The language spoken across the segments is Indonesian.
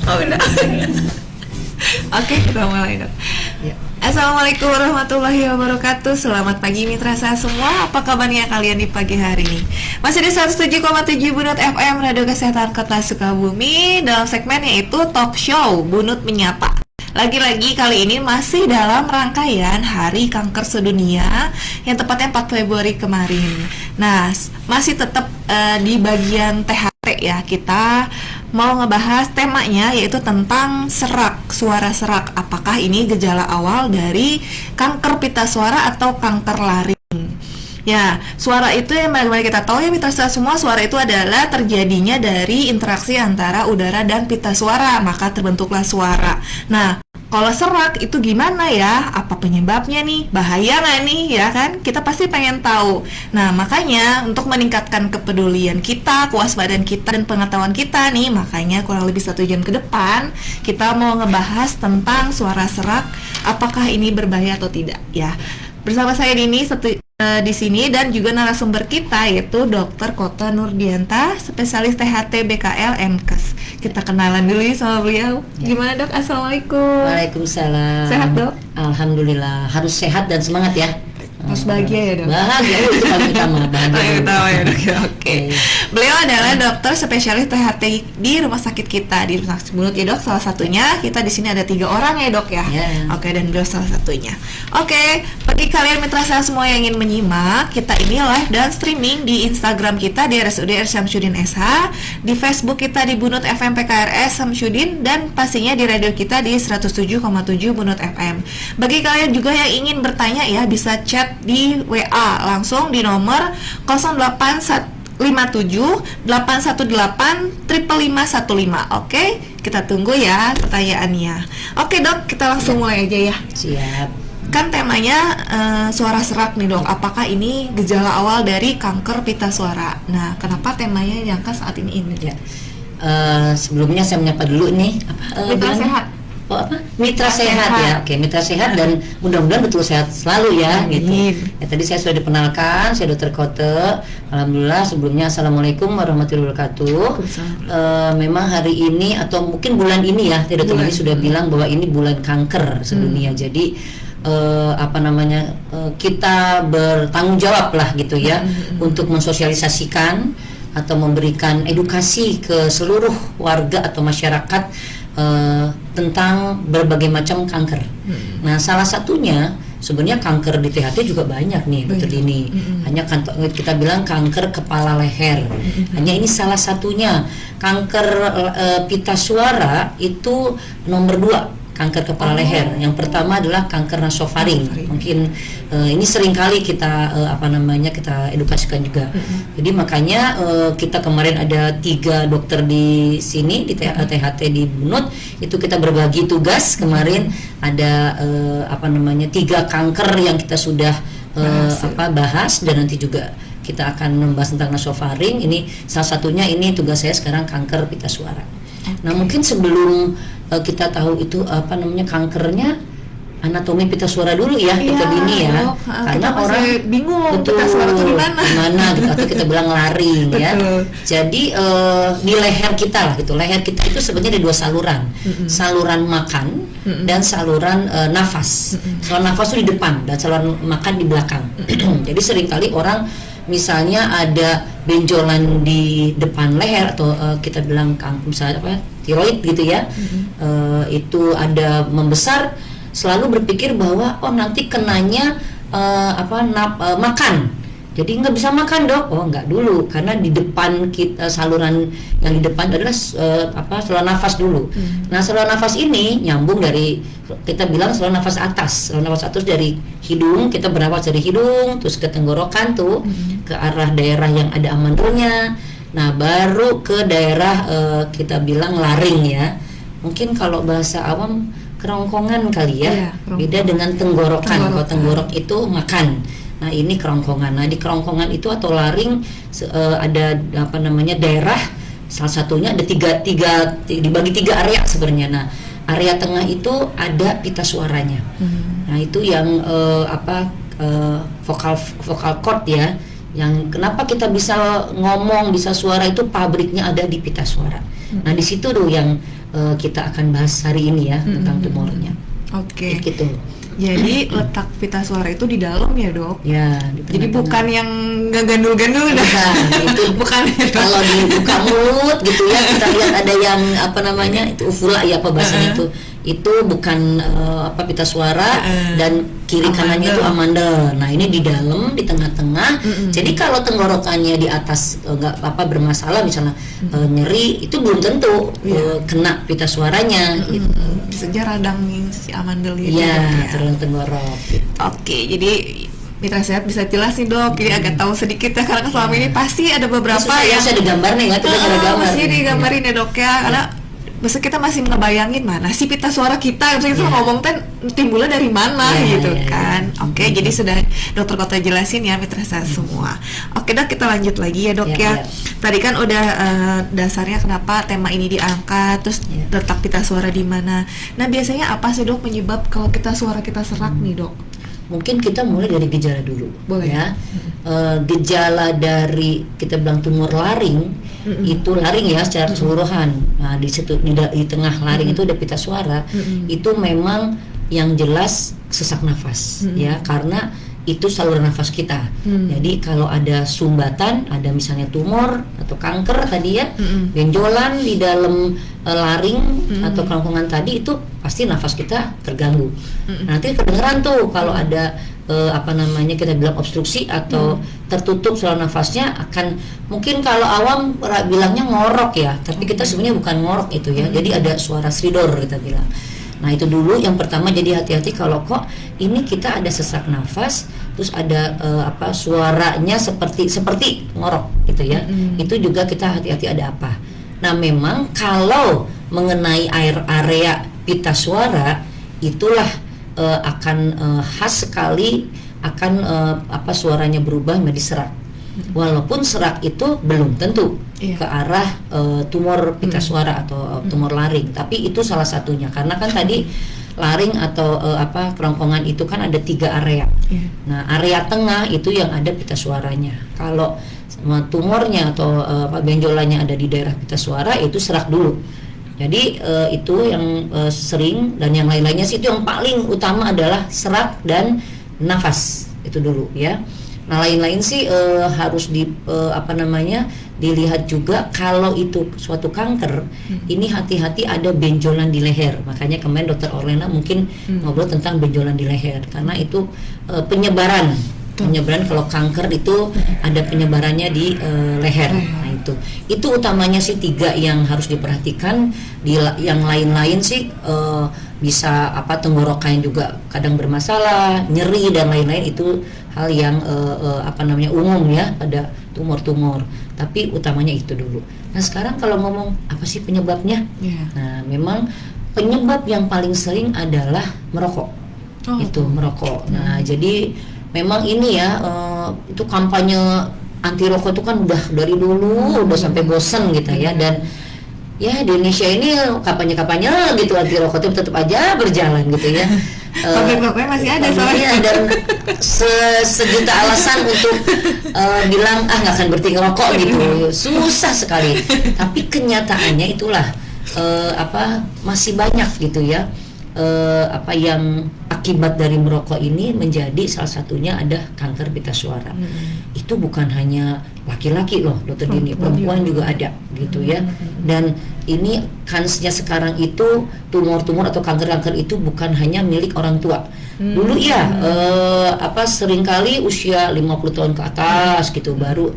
Oh udah. Oke, kita mulai dok. Ya. Assalamualaikum warahmatullahi wabarakatuh. Selamat pagi mitra saya semua. Apa kabarnya kalian di pagi hari ini? Masih di 107,7 Bunut FM Radio Kesehatan Kota Sukabumi dalam segmen yaitu Talk Show Bunut Menyapa. Lagi-lagi kali ini masih dalam rangkaian Hari Kanker Sedunia yang tepatnya 4 Februari kemarin. Nah, masih tetap di bagian THT ya. Kita mau ngebahas temanya yaitu tentang serak, suara serak. Apakah ini gejala awal dari kanker pita suara atau kanker laring? Ya, suara itu yang bagaimana kita tahu ya mitra semua, suara itu adalah terjadinya dari interaksi antara udara dan pita suara, maka terbentuklah suara. Nah, kalau serak itu gimana ya? Apa penyebabnya nih? Bahaya nggak nih? Ya kan? Kita pasti pengen tahu. Nah, makanya untuk meningkatkan kepedulian kita, kewaspadaan kita, dan pengetahuan kita nih, makanya kurang lebih 1 jam ke depan kita mau ngebahas tentang suara serak, apakah ini berbahaya atau tidak ya. Bersama saya di sini dan juga narasumber kita yaitu Dr. Kota Nurdianta, spesialis THT BKL MKes. Kita kenalan dulu sama beliau. Gimana dok? Assalamualaikum. Waalaikumsalam. Sehat dok? Alhamdulillah. Harus sehat dan semangat ya. Harus bahagia ya dok? Bahagia itu paling utama. Bahagia utama ya dok. Oke. Beliau adalah dokter spesialis THT di rumah sakit kita di Rumah Sakit Bunut ya dok. Salah satunya kita di sini ada 3 orang ya dok ya. Oke, dan beliau salah satunya. Oke, bagi kalian mitra saya semua yang ingin menyimak, kita ini live dan streaming di Instagram kita di RSUD R Syamsuddin SH, di Facebook kita di Bunut FM PKRS Syamsuddin, dan pastinya di radio kita di 107,7 Bunut FM. Bagi kalian juga yang ingin bertanya ya, bisa chat di WA langsung di nomor 0857 818 55515. Oke, kita tunggu ya pertanyaannya. Oke dok, kita langsung mulai aja ya. Siap. Kan temanya suara serak nih dok. Apakah ini gejala awal dari kanker pita suara? Nah, kenapa temanya diangkat saat ini ya? Sebelumnya saya menyapa dulu nih. Mitra sehat. Oh apa? Mitra sehat ya. Oke, mitra sehat dan mudah-mudahan betul sehat selalu ya. Gitu. Ya, tadi saya sudah diperkenalkan, saya Dr. Kote. Alhamdulillah. Sebelumnya assalamualaikum warahmatullahi wabarakatuh. Memang hari ini atau mungkin bulan ini ya, Dr. Ini sudah bilang bahwa ini bulan kanker sedunia. Jadi kita bertanggung jawab lah gitu ya untuk mensosialisasikan atau memberikan edukasi ke seluruh warga atau masyarakat tentang berbagai macam kanker. Nah, salah satunya sebenarnya kanker di THT juga banyak nih, Dr. Dini. Hanya kita bilang kanker kepala leher. Hanya ini salah satunya. Kanker pita suara itu nomor 2. Kanker kepala leher. Yang pertama adalah kanker nasofaring. Mungkin ini seringkali kita kita edukasikan juga. Jadi makanya kita kemarin ada 3 dokter di sini di THT di Bunut. Itu kita berbagi tugas. Kemarin ada 3 kanker yang kita sudah bahas, dan nanti juga kita akan membahas tentang nasofaring. Ini salah satunya, ini tugas saya sekarang kanker pita suara. Nah, mungkin sebelum kita tahu itu kankernya, anatomi pita suara dulu ya, Dr. Dini ya. Karena orang bingung pita suara itu di mana gitu, atau kita bilang laring ya. Jadi di leher kita lah gitu. Leher kita itu sebenarnya ada 2 saluran. Saluran makan dan saluran nafas. Saluran nafas itu di depan dan saluran makan di belakang. Jadi seringkali orang misalnya ada benjolan di depan leher atau kita bilang misalnya tiroid gitu ya, itu ada membesar, selalu berpikir bahwa nanti kenanya makan, jadi nggak bisa makan dok. Nggak dulu, karena di depan kita, saluran yang di depan adalah saluran nafas dulu. Nah, saluran nafas ini nyambung dari, kita bilang saluran nafas atas. Saluran nafas atas dari hidung, kita bernafas dari hidung terus ke tenggorokan tuh, ke arah daerah yang ada amandulnya. Nah, baru ke daerah kita bilang laring ya. Mungkin kalau bahasa awam kerongkongan kali ya. Beda dengan tenggorokan. Kalau tenggorok itu makan. Nah, ini kerongkongan. Nah, di kerongkongan itu atau laring ada daerah, salah satunya ada dibagi 3 area sebenarnya. Nah, area tengah itu ada pita suaranya. Nah, itu yang vocal cord ya. Yang kenapa kita bisa ngomong, bisa suara itu pabriknya ada di pita suara. Nah di situ tuh yang kita akan bahas hari ini ya tentang tumornya. Oke. Gitu. Jadi letak pita suara itu di dalam ya dok? Ya. Jadi bukan yang nggak gandul-gandul dah. Itu bukan. Kalau dibuka mulut gitu ya, kita lihat ada yang apa namanya itu uvula ya apa bahasanya itu bukan pita suara dan kiri kanannya itu amandel. Nah ini di dalam, di tengah-tengah. Jadi kalau tenggorokannya di atas nggak bermasalah, misalnya nyeri, itu belum tentu kena pita suaranya. Gitu. Bisa aja radang si amandel itu. Iya, terus tenggorok. Gitu. Oke, jadi mitra sehat bisa jelas nih dok. Jadi agak tahu sedikit ya, karena selama ini pasti ada beberapa yang bisa digambar nih, nggak kita gambar. Pasti digambarin ya dok ya, karena masa kita masih ngebayangin mana sih pita suara kita, misalnya kita ngomong kan timbulnya dari mana gitu kan. Oke, jadi sudah dokter Kota jelasin ya mitra sehat semua. Oke dok, kita lanjut lagi ya dok ya. Tadi kan udah dasarnya kenapa tema ini diangkat, terus letak pita suara di mana. Nah biasanya apa sih dok penyebab kalau suara kita serak nih dok? Mungkin kita mulai dari gejala dulu. Boleh ya. Gejala dari kita bilang tumor laring, itu laring ya secara keseluruhan. Nah di situ di tengah laring itu ada pita suara. Itu memang yang jelas sesak nafas ya, karena itu saluran nafas kita. Jadi kalau ada sumbatan, ada misalnya tumor atau kanker tadi ya, benjolan di dalam laring atau kerongkongan tadi, itu pasti nafas kita terganggu. Nanti kedengeran tuh kalau ada kita bilang obstruksi atau tertutup saluran nafasnya, akan mungkin kalau awam bilangnya ngorok ya, tapi kita sebenarnya bukan ngorok itu ya. Jadi ada suara stridor kita bilang. Nah itu dulu yang pertama, jadi hati-hati kalau kok ini kita ada sesak nafas, terus ada suaranya seperti ngorok gitu ya. Itu juga kita hati-hati ada apa. Nah memang kalau mengenai area pita suara, itulah akan khas sekali akan suaranya berubah menjadi serak. Walaupun serak itu belum tentu ke arah tumor pita suara atau tumor laring, tapi itu salah satunya, karena kan tadi laring atau kerongkongan itu kan ada 3 area. Nah area tengah itu yang ada pita suaranya. Kalau tumornya atau benjolannya ada di daerah pita suara, itu serak dulu. Jadi itu yang sering, dan yang lain-lainnya sih itu yang paling utama adalah serak dan nafas itu dulu ya. Nah lain-lain sih harus dilihat juga kalau itu suatu kanker. Ini hati-hati ada benjolan di leher. Makanya kemarin Dokter Orlena mungkin ngobrol tentang benjolan di leher, karena itu penyebaran kalau kanker itu ada penyebarannya di leher. Nah itu utamanya sih 3 yang harus diperhatikan. Yang lain-lain sih bisa tenggorokan juga kadang bermasalah, nyeri dan lain-lain, itu hal yang umum ya pada tumor-tumor, tapi utamanya itu dulu. Nah sekarang kalau ngomong apa sih penyebabnya? Nah memang penyebab yang paling sering adalah merokok. Merokok. Nah jadi memang ini ya, itu kampanye anti rokok itu kan udah dari dulu, udah sampai bosen gitu ya. Dan ya di Indonesia ini kampanye-kampanye gitu anti rokok itu tetap aja berjalan gitu ya. Pabrik-pabriknya masih ada soalnya, dan sejuta alasan untuk bilang nggak akan berhenti ngerokok gitu, susah sekali. Tapi kenyataannya itulah masih banyak gitu ya, yang akibat dari merokok ini menjadi salah satunya ada kanker pita suara. Itu bukan hanya laki-laki loh Dokter Dini, perempuan juga ada gitu ya. Dan ini kansnya sekarang itu tumor-tumor atau kanker-kanker itu bukan hanya milik orang tua. Dulu ya seringkali usia 50 tahun ke atas gitu baru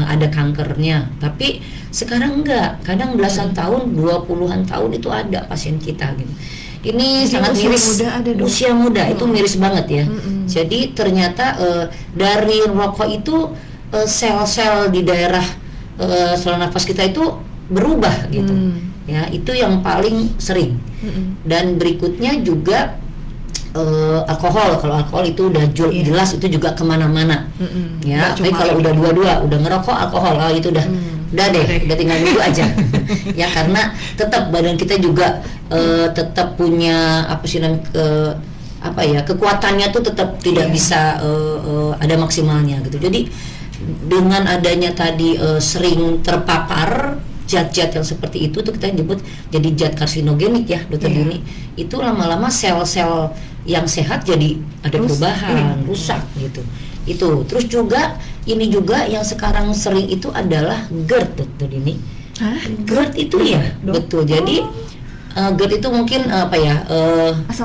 ada kankernya. Tapi sekarang enggak, kadang belasan tahun, 20-an tahun itu ada pasien kita gitu. Ini sangat miris. Usia muda itu miris banget ya. Jadi ternyata dari rokok itu sel-sel di daerah saluran nafas kita itu berubah gitu. Ya, itu yang paling sering. Dan berikutnya juga alkohol. Kalau alkohol itu udah jelas itu juga kemana-mana. Ya, tapi kalau udah dua-dua, udah ngerokok, alkohol, itu udah udah tinggal dulu aja. Ya, karena tetap badan kita juga tetap punya apa ya, kekuatannya tuh tetap tidak bisa ada maksimalnya gitu. Jadi dengan adanya tadi sering terpapar zat-zat yang seperti itu tuh kita nyebut jadi zat karsinogenik ya, Dokter Dini. Itu lama-lama sel-sel yang sehat jadi ada perubahan, rusak gitu. Itu. Terus juga ini juga yang sekarang sering itu adalah GERD, Dokter Dini. GERD itu ya, betul. Jadi GERD itu mungkin apa ya,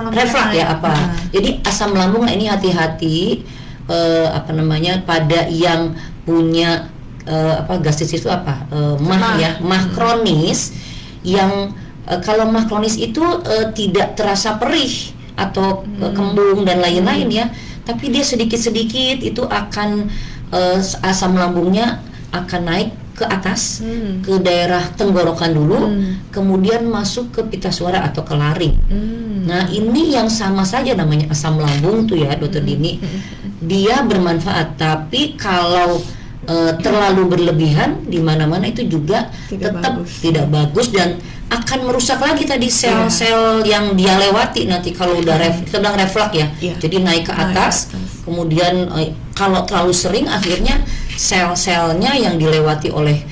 reflux ya apa. Jadi asam lambung ini hati-hati apa namanya pada yang punya gastritis itu apa, mah kronis yang kalau mah kronis itu tidak terasa perih atau kembung dan lain-lain ya, tapi dia sedikit-sedikit itu akan asam lambungnya akan naik ke atas ke daerah tenggorokan dulu, kemudian masuk ke pita suara atau ke laring. Nah ini yang sama saja namanya asam lambung tuh ya, Dokter Dini. Dia bermanfaat, tapi kalau terlalu berlebihan di mana-mana itu juga tetap tidak bagus dan akan merusak lagi tadi sel-sel yang dia lewati nanti kalau udah sedang reflux ya. Jadi naik ke atas, kemudian kalau terlalu sering akhirnya sel-selnya yang dilewati oleh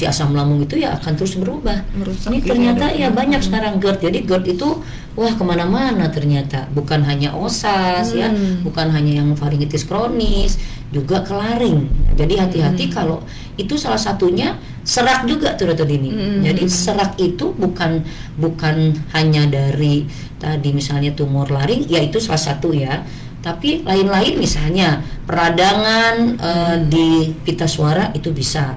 asam lambung itu ya akan terus berubah. Ini ternyata ya banyak sekarang GERD. Jadi GERD itu wah kemana-mana ternyata, bukan hanya osas ya, bukan hanya yang faringitis kronis, juga ke laring. Jadi hati-hati kalau itu salah satunya serak juga tuh Dokter Dini. Jadi serak itu bukan hanya dari tadi misalnya tumor laring, ya itu salah satu ya. Tapi lain-lain misalnya peradangan di pita suara itu bisa,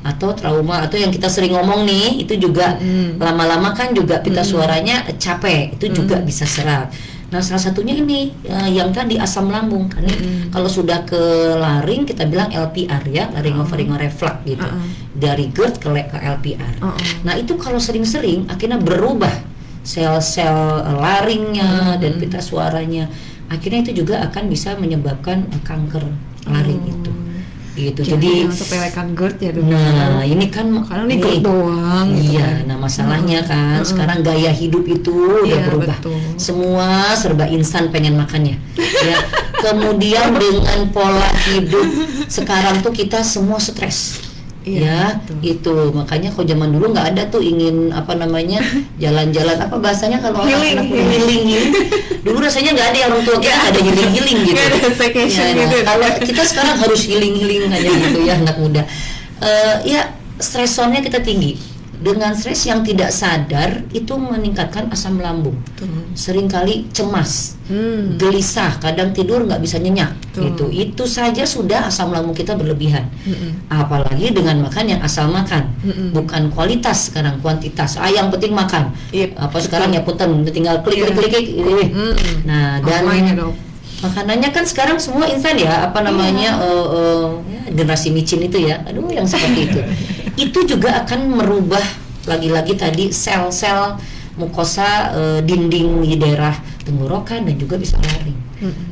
atau trauma atau yang kita sering ngomong nih itu juga lama-lama kan juga pita suaranya capek, itu juga bisa serak. Nah salah satunya ini yang tadi asam lambung kan, kalau sudah ke laring kita bilang LPR ya, laryngopharyngeal reflux gitu, dari GERD ke LPR. Nah itu kalau sering-sering akhirnya berubah sel-sel laringnya dan pita suaranya. Akhirnya itu juga akan bisa menyebabkan kanker laring itu. Gitu. Jadi sepelekan GERD ya Dok. Nah, ini kan karena ini GERD doang gitu iya, kan. nah masalahnya kan sekarang gaya hidup itu udah berubah. Betul. Semua serba instan pengen makannya. Ya. Kemudian dengan pola hidup sekarang tuh kita semua stres. Ya, itu makanya kalau zaman dulu nggak ada tuh ingin apa namanya jalan-jalan apa bahasanya kalau anak healing. Dulu rasanya nggak ada, orang tua kita ada healing gitu. Kalau kita sekarang harus healing aja gitu ya, anak muda. Ya stresornya kita tinggi. Dengan stres yang tidak sadar itu meningkatkan asam lambung. Seringkali cemas, gelisah, kadang tidur nggak bisa nyenyak. Gitu. Itu saja sudah asam lambung kita berlebihan. Apalagi dengan makan yang asal makan, bukan kualitas sekarang, kuantitas. Yang penting makan. Apa sekarang ya punten, tinggal klik. Nah dan makanannya kan sekarang semua instan ya, apa namanya generasi micin itu ya, aduh yang seperti itu. Itu juga akan merubah lagi-lagi tadi sel-sel mukosa dinding di daerah tenggorokan dan juga bisa laring.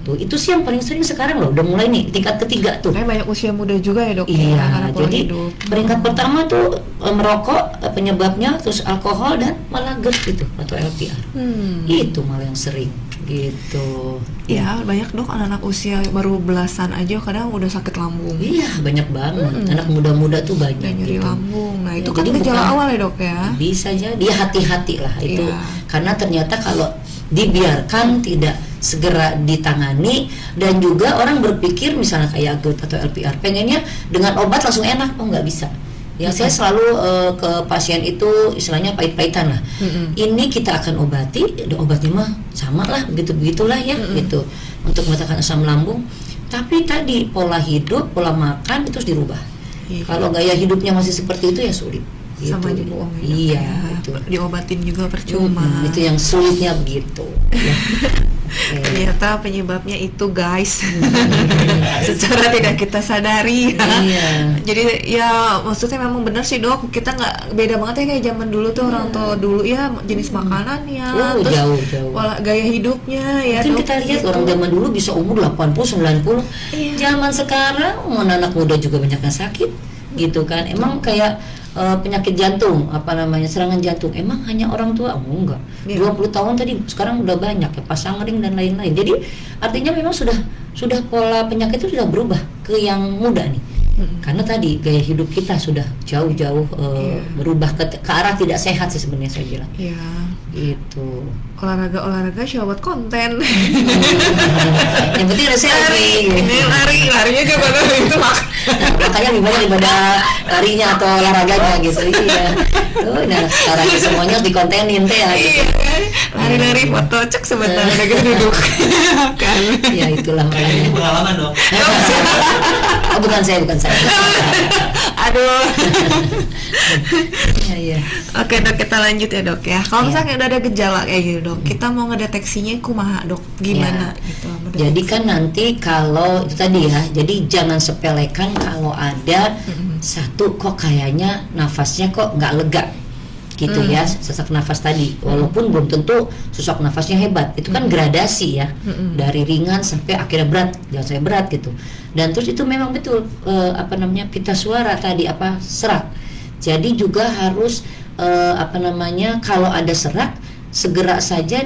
Tuh itu sih yang paling sering sekarang loh, udah mulai nih tingkat ketiga tuh. Banyak usia muda juga ya Dok. Iya, jadi peringkat pertama tuh merokok penyebabnya, terus alkohol dan malah GERD gitu atau LPR. Itu malah yang sering. Gitu. Ya banyak Dok, anak-anak usia baru belasan aja kadang udah sakit lambung. Iya banyak banget, anak muda-muda tuh banyak nyeri gitu. lambung. Nah itu kan gejala awal ya Dok ya. Bisa jadi, hati-hati lah itu. Karena ternyata kalau dibiarkan tidak segera ditangani, dan juga orang berpikir misalnya kayak GERD atau LPR pengennya dengan obat langsung enak, nggak bisa. Ya saya selalu ke pasien itu istilahnya pahit-pahitan lah. Ini kita akan obati, obatnya mah sama lah, begitulah ya gitu untuk mengatakan asam lambung. Tapi tadi pola hidup, pola makan itu harus dirubah. Kalau gaya hidupnya masih seperti itu ya sulit. Gitu. Sama aja bohong ya. Iya, itu. Diobatin juga percuma. Itu yang sulitnya begitu. Ya. Ternyata penyebabnya itu guys. Secara tidak kita sadari ya. Jadi ya maksudnya memang benar sih Dok, kita nggak beda banget ya kayak zaman dulu tuh orang tua dulu ya, jenis makanannya, terus jauh. Gaya hidupnya ya. Mungkin kita lihat orang zaman dulu bisa umur 80 90. Zaman sekarang anak muda juga banyak yang sakit gitu kan. Emang kayak penyakit jantung, serangan jantung. Emang hanya orang tua? Oh, enggak. 20 tahun tadi, sekarang udah banyak ya, pasang ring dan lain-lain. Jadi artinya memang sudah pola penyakit itu sudah berubah ke yang muda nih. Karena tadi gaya hidup kita sudah jauh-jauh berubah ke arah tidak sehat sih sebenarnya saya bilang. Iya. Itu. Olahraga syahwat konten. Yang penting ada selfie. Ini larinya juga benar itu Makanya lebih banyak daripada larinya atau olahraganya gitu. Iya. Tuh, nah sekarang semuanya dikontenin teh ya. Iya. Lari-lari foto cek sebentar lagi duduk. Kan. Ya itulah Kayak ini pengalaman dong. Oh, bukan saya. Aduh. Iya. Oke dok, kita lanjut ya dok ya. Kalau misalnya udah ada gejala kayak gitu dok, kita mau ngedeteksinya kumaha dok? Gimana gitu? Jadi kan nanti kalau itu tadi ya, jadi jangan sepelekan kalau ada satu kok kayaknya nafasnya kok nggak lega gitu ya, sesak nafas tadi, walaupun belum tentu sesak nafasnya hebat, itu kan gradasi ya, dari ringan sampai akhirnya berat, jangan sampai berat gitu. Dan terus itu memang betul pita suara tadi serak. Jadi juga harus kalau ada serak segera saja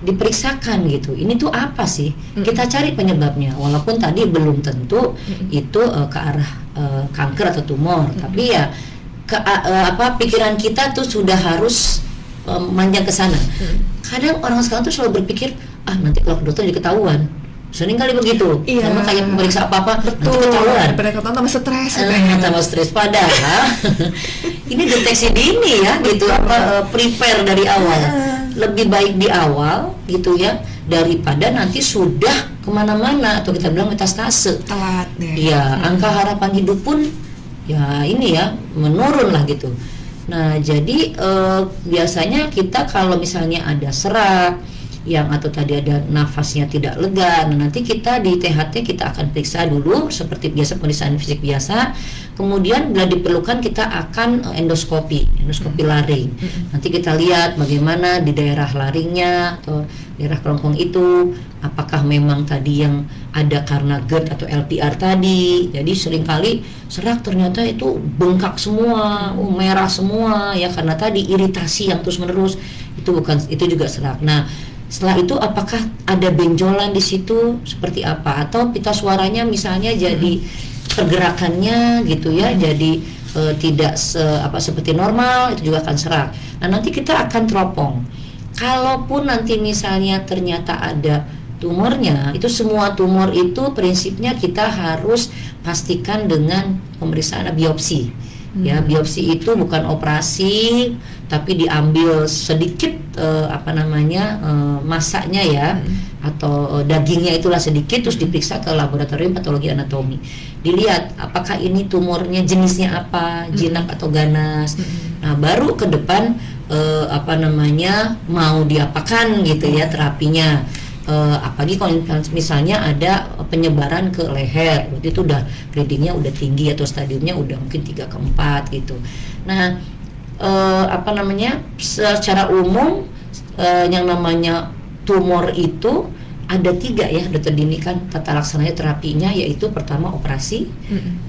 diperiksakan gitu. Ini tuh apa sih? Kita cari penyebabnya. Walaupun tadi belum tentu itu ke arah kanker atau tumor, tapi ya pikiran kita tuh sudah harus manjang ke sana. Kadang orang sekarang tuh selalu berpikir, nanti kalau ke dokter jadi ketahuan. Sering kali begitu. Iya. Sama kayak memeriksa apa-apa, nanti Betul. ketahuan. Daripada ketahuan tambah stres. Tambah stres, padahal ini deteksi dini ya gitu, prepare dari awal. Lebih baik di awal gitu ya, daripada nanti sudah kemana-mana atau kita bilang metastase. Telat deh. Iya, angka harapan hidup pun ya ini ya menurun lah gitu. Nah jadi biasanya kita kalau misalnya ada serak atau tadi ada nafasnya tidak lega, nanti kita di THT kita akan periksa dulu seperti biasa, pemeriksaan fisik biasa. Kemudian bila diperlukan kita akan endoskopi laring. Nanti kita lihat bagaimana di daerah laringnya atau daerah kerongkong itu, apakah memang tadi yang ada karena GERD atau LPR tadi. Jadi seringkali serak ternyata itu bengkak semua, merah semua ya, karena tadi iritasi yang terus menerus. Itu juga serak. Nah setelah itu apakah ada benjolan di situ seperti apa, atau pita suaranya misalnya jadi pergerakannya gitu ya, jadi tidak seperti normal, itu juga akan serak. Nah nanti kita akan teropong. Kalaupun nanti misalnya ternyata ada tumornya, itu semua tumor itu prinsipnya kita harus pastikan dengan pemeriksaan biopsi. Ya, biopsi itu bukan operasi, tapi diambil sedikit masanya ya, atau dagingnya itulah sedikit, terus diperiksa ke laboratorium patologi anatomi. Dilihat apakah ini tumornya jenisnya apa, jinak atau ganas. Nah, baru ke depan mau diapakan gitu ya terapinya. Apalagi kalau misalnya ada penyebaran ke leher, berarti itu udah gradingnya udah tinggi atau stadiumnya udah mungkin 3 ke 4 gitu. Nah secara umum yang namanya tumor itu ada 3 ya, dokter Dini kan tata laksananya terapinya, yaitu pertama operasi,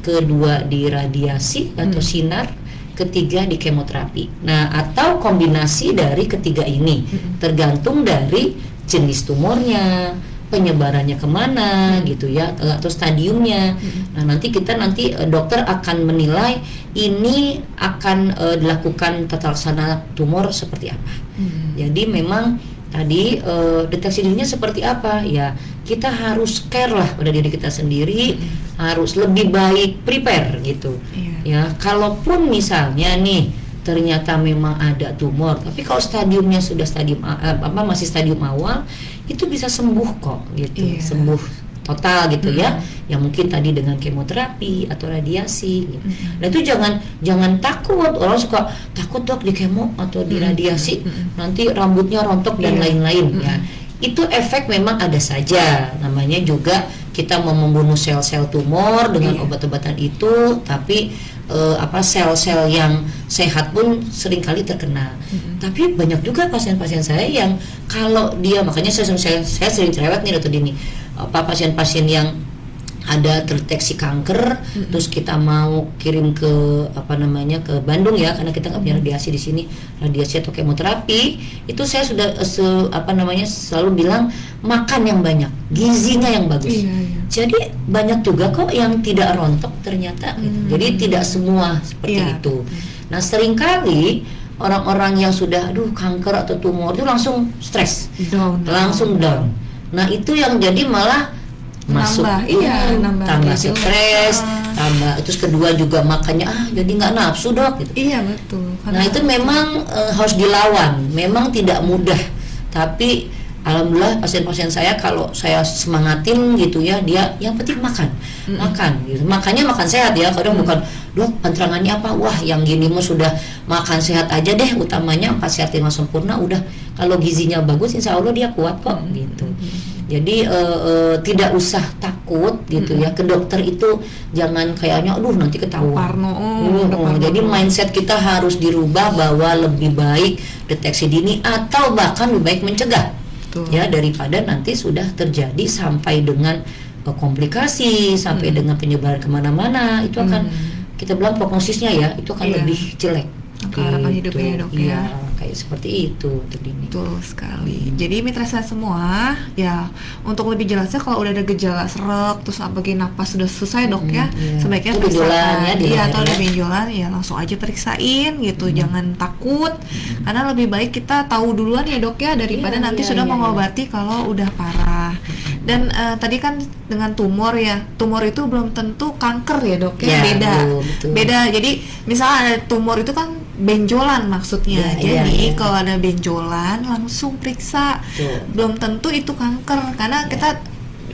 kedua di radiasi atau sinar, ketiga di kemoterapi. Nah atau kombinasi dari ketiga ini, tergantung dari jenis tumornya, penyebarannya kemana gitu ya, atau stadiumnya. Nah nanti dokter akan menilai ini akan dilakukan tata laksana tumor seperti apa. Jadi memang tadi deteksi dininya seperti apa ya, kita harus care lah pada diri kita sendiri, harus lebih baik prepare gitu. Ya kalaupun misalnya nih ternyata memang ada tumor, tapi kalau stadiumnya sudah masih stadium awal, itu bisa sembuh kok gitu, sembuh total gitu ya. Yang mungkin tadi dengan kemoterapi atau radiasi gitu. Nah itu jangan takut, orang suka takut dok di kemo atau di radiasi nanti rambutnya rontok dan lain-lain ya. Itu efek memang ada saja, namanya juga kita mau membunuh sel-sel tumor dengan obat-obatan itu, tapi sel-sel yang sehat pun seringkali terkena. Tapi banyak juga pasien-pasien saya yang kalau dia, makanya saya sering cerewet nih dokter Dini, pasien-pasien yang ada terdeteksi kanker, terus kita mau kirim ke ke Bandung ya, karena kita nggak punya radiasi di sini, radiasi atau kemoterapi, itu saya sudah selalu bilang makan yang banyak, gizinya yang bagus. Jadi banyak juga kok yang tidak rontok ternyata, gitu. Jadi tidak semua seperti itu. Nah seringkali orang-orang yang sudah kanker atau tumor itu langsung stres, langsung down. Nah itu yang jadi malah masuk tambah stres, tambah terus kedua juga makannya jadi nggak nafsu dok gitu. Iya betul. Nah itu memang harus dilawan, memang tidak mudah, tapi alhamdulillah pasien-pasien saya kalau saya semangatin gitu ya, dia yang penting makan gitu. Makanya makan sehat ya, kadang bukan dok pantangannya apa, wah yang gini mah sudah makan sehat aja deh, utamanya 4 sehat 5 sempurna udah, kalau gizinya bagus insya Allah dia kuat kok gitu. Jadi tidak usah takut gitu ya, ke dokter itu jangan kayaknya nanti ketahuan. Jadi mindset kita harus dirubah bahwa lebih baik deteksi dini atau bahkan lebih baik mencegah. Ya daripada nanti sudah terjadi sampai dengan komplikasi, sampai dengan penyebaran kemana-mana, itu akan kita bilang prognosisnya ya itu akan lebih jelek. Harapan hidupnya dok ya. Kayak seperti itu Dini. Betul sekali. Jadi mitra saya semua ya, untuk lebih jelasnya kalau udah ada gejala serak terus apalagi napas sudah selesai dok sebaiknya periksakan atau ada benjolan ya langsung aja periksain gitu, jangan takut karena lebih baik kita tahu duluan ya dok ya daripada nanti sudah mengobati kalau udah parah. Dan tadi kan dengan tumor ya, tumor itu belum tentu kanker ya dok ya, beda. Jadi misalnya ada tumor itu kan benjolan maksudnya. Jadi kalau ada benjolan langsung periksa. Belum tentu itu kanker karena kita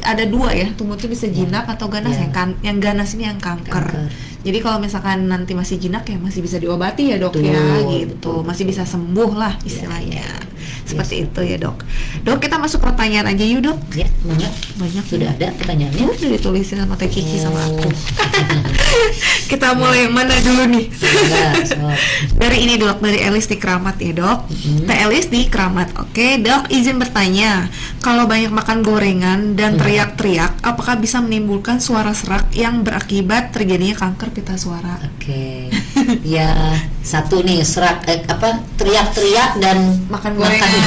ada 2 ya, tumor itu bisa jinak atau ganas. Yang ganas ini yang kanker. Jadi kalau misalkan nanti masih jinak ya masih bisa diobati ya dok ya gitu. Masih bisa sembuh lah istilahnya. Seperti itu ya dok. Dok kita masuk pertanyaan aja yuk dok. Ya, banyak sudah ada pertanyaannya. Sudah ditulisin sama Teh Kiki sama aku. Kita mulai yang mana dulu nih? Dari ini dok, dari Elis di Keramat ya dok. Teh Elis di Keramat. Oke dok, izin bertanya, kalau banyak makan gorengan dan teriak-teriak, apakah bisa menimbulkan suara serak yang berakibat terjadinya kanker pita suara? Oke. Ya satu nih serak teriak-teriak dan makan gorengan.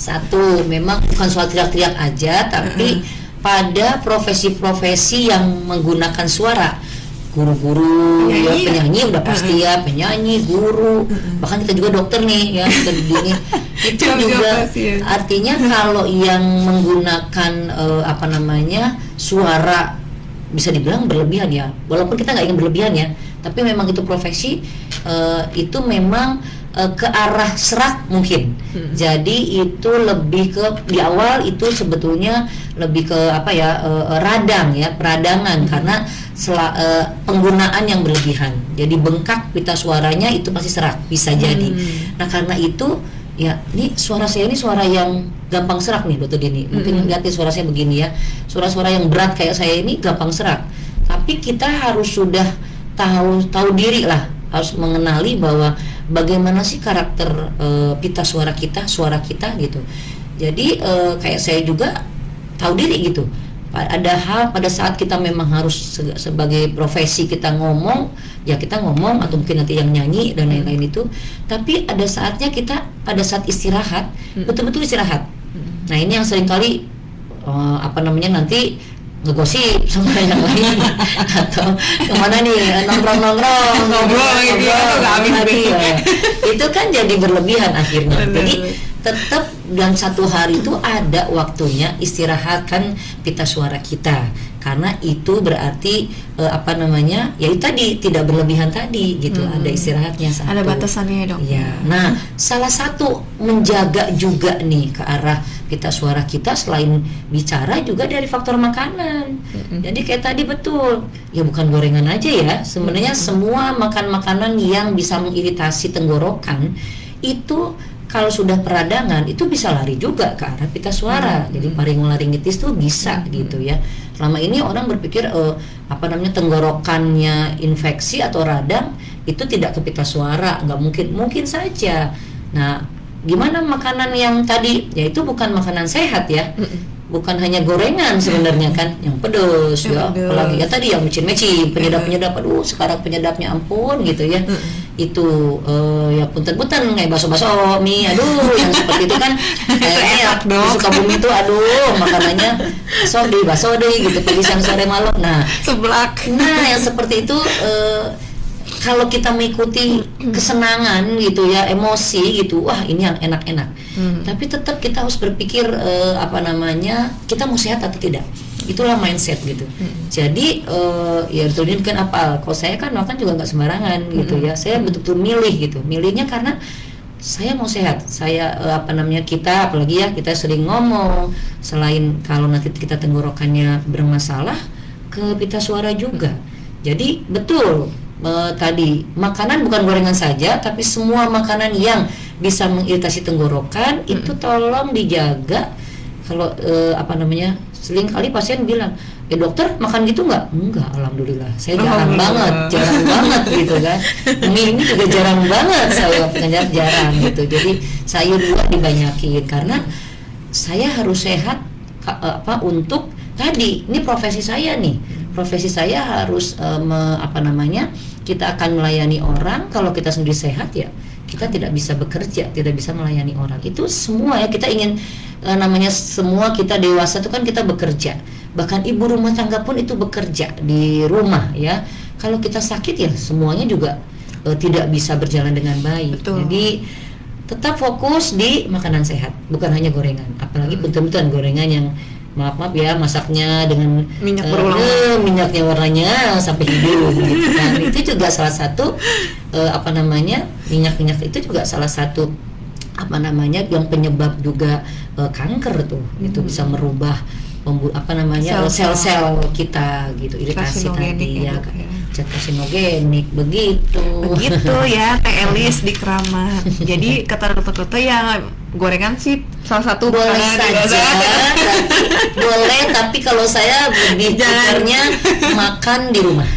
Satu, memang bukan soal teriak-teriak aja, tapi pada profesi-profesi yang menggunakan suara, guru-guru, penyanyi udah pasti ya, penyanyi, guru, bahkan kita juga dokter nih ya, ini itu juga artinya kalau yang menggunakan suara bisa dibilang berlebihan ya, walaupun kita nggak ingin berlebihan ya, tapi memang itu profesi itu memang ke arah serak mungkin. Jadi itu lebih ke di awal itu sebetulnya lebih ke radang ya, peradangan karena penggunaan yang berlebihan. Jadi bengkak pita suaranya itu pasti serak bisa jadi. Nah karena itu ya ini suara saya ini suara yang gampang serak nih Dokter Dini. Mungkin lihat suara saya begini ya. Suara-suara yang berat kayak saya ini gampang serak. Tapi kita harus sudah tahu diri lah, harus mengenali bahwa bagaimana sih karakter pita suara kita gitu. Jadi kayak saya juga tahu diri gitu. Ada hal pada saat kita memang harus sebagai profesi kita ngomong, ya kita ngomong atau mungkin nanti yang nyanyi dan lain-lain itu. Tapi ada saatnya kita pada saat istirahat, betul-betul istirahat. Nah ini yang seringkali nanti ngegosip sama yang lain atau kemana nih ngobrol gitu ya. Itu kan jadi berlebihan akhirnya. Jadi tetap dan satu hari itu ada waktunya istirahatkan pita suara kita, karena itu berarti ya itu tadi tidak berlebihan tadi gitu. Ada istirahatnya satu. Ada batasannya ya dok. Ya. Nah salah satu menjaga juga nih ke arah pita suara kita selain bicara juga dari faktor makanan. Jadi kayak tadi betul ya, bukan gorengan aja ya, sebenarnya semua makanan yang bisa mengiritasi tenggorokan itu kalau sudah peradangan itu bisa lari juga ke arah pita suara. Jadi faringolaringitis tuh bisa gitu ya. Selama ini orang berpikir tenggorokannya infeksi atau radang itu tidak ke pita suara, nggak mungkin saja. Nah gimana makanan yang tadi, ya itu bukan makanan sehat ya. bukan hanya gorengan sebenarnya kan, yang pedes ya, apalagi ya tadi yang micin-micin, penyedap, aduh sekarang penyedapnya ampun gitu ya. Itu ya punten-punten kayak bakso-bakso mie, aduh yang seperti itu kan kayaknya ya di Sukabumi itu aduh makanannya bakso deh gitu pagi siang sore malam. Nah seblak. Nah yang seperti itu kalau kita mengikuti kesenangan gitu ya, emosi gitu, wah ini yang enak-enak. Tapi tetap kita harus berpikir kita mau sehat atau tidak. Itulah mindset gitu. Jadi ya betulnya kan apa? Kalau saya kan makan juga nggak sembarangan gitu ya. Saya betul-betul milih gitu. Milihnya karena saya mau sehat. Saya kita apalagi ya kita sering ngomong selain kalau nanti kita tenggorokannya bermasalah ke pita suara juga. Jadi betul. Tadi makanan bukan gorengan saja, tapi semua makanan yang bisa mengiritasi tenggorokan itu tolong dijaga. Kalau sering kali pasien bilang, dokter makan gitu nggak? Enggak, alhamdulillah. Saya jarang banget gitu kan. Mie ini juga jarang banget saya jarang gitu. Jadi sayur juga dibanyakin karena saya harus sehat untuk tadi ini profesi saya nih. Profesi saya harus kita akan melayani orang. Kalau kita sendiri sehat ya kita tidak bisa bekerja, tidak bisa melayani orang. Itu semua ya kita ingin semua kita dewasa itu kan kita bekerja. Bahkan ibu rumah tangga pun itu bekerja di rumah ya. Kalau kita sakit ya semuanya juga tidak bisa berjalan dengan baik. Betul. Jadi tetap fokus di makanan sehat, bukan hanya gorengan. Apalagi punten-punten gorengan yang maaf ya masaknya dengan minyak berulang, minyaknya warnanya sampai hidung gitu kan. Itu juga salah satu minyak itu juga salah satu yang penyebab juga kanker tuh. Itu bisa merubah sel-sel kita gitu, iritasi tadi ya, zat karsinogenik begitu ya Teh Elis di Keramat. Jadi kata dokter-dokter ya gorengan sih salah satu boleh saja boleh, tapi kalau saya lebih prefernya makan di rumah.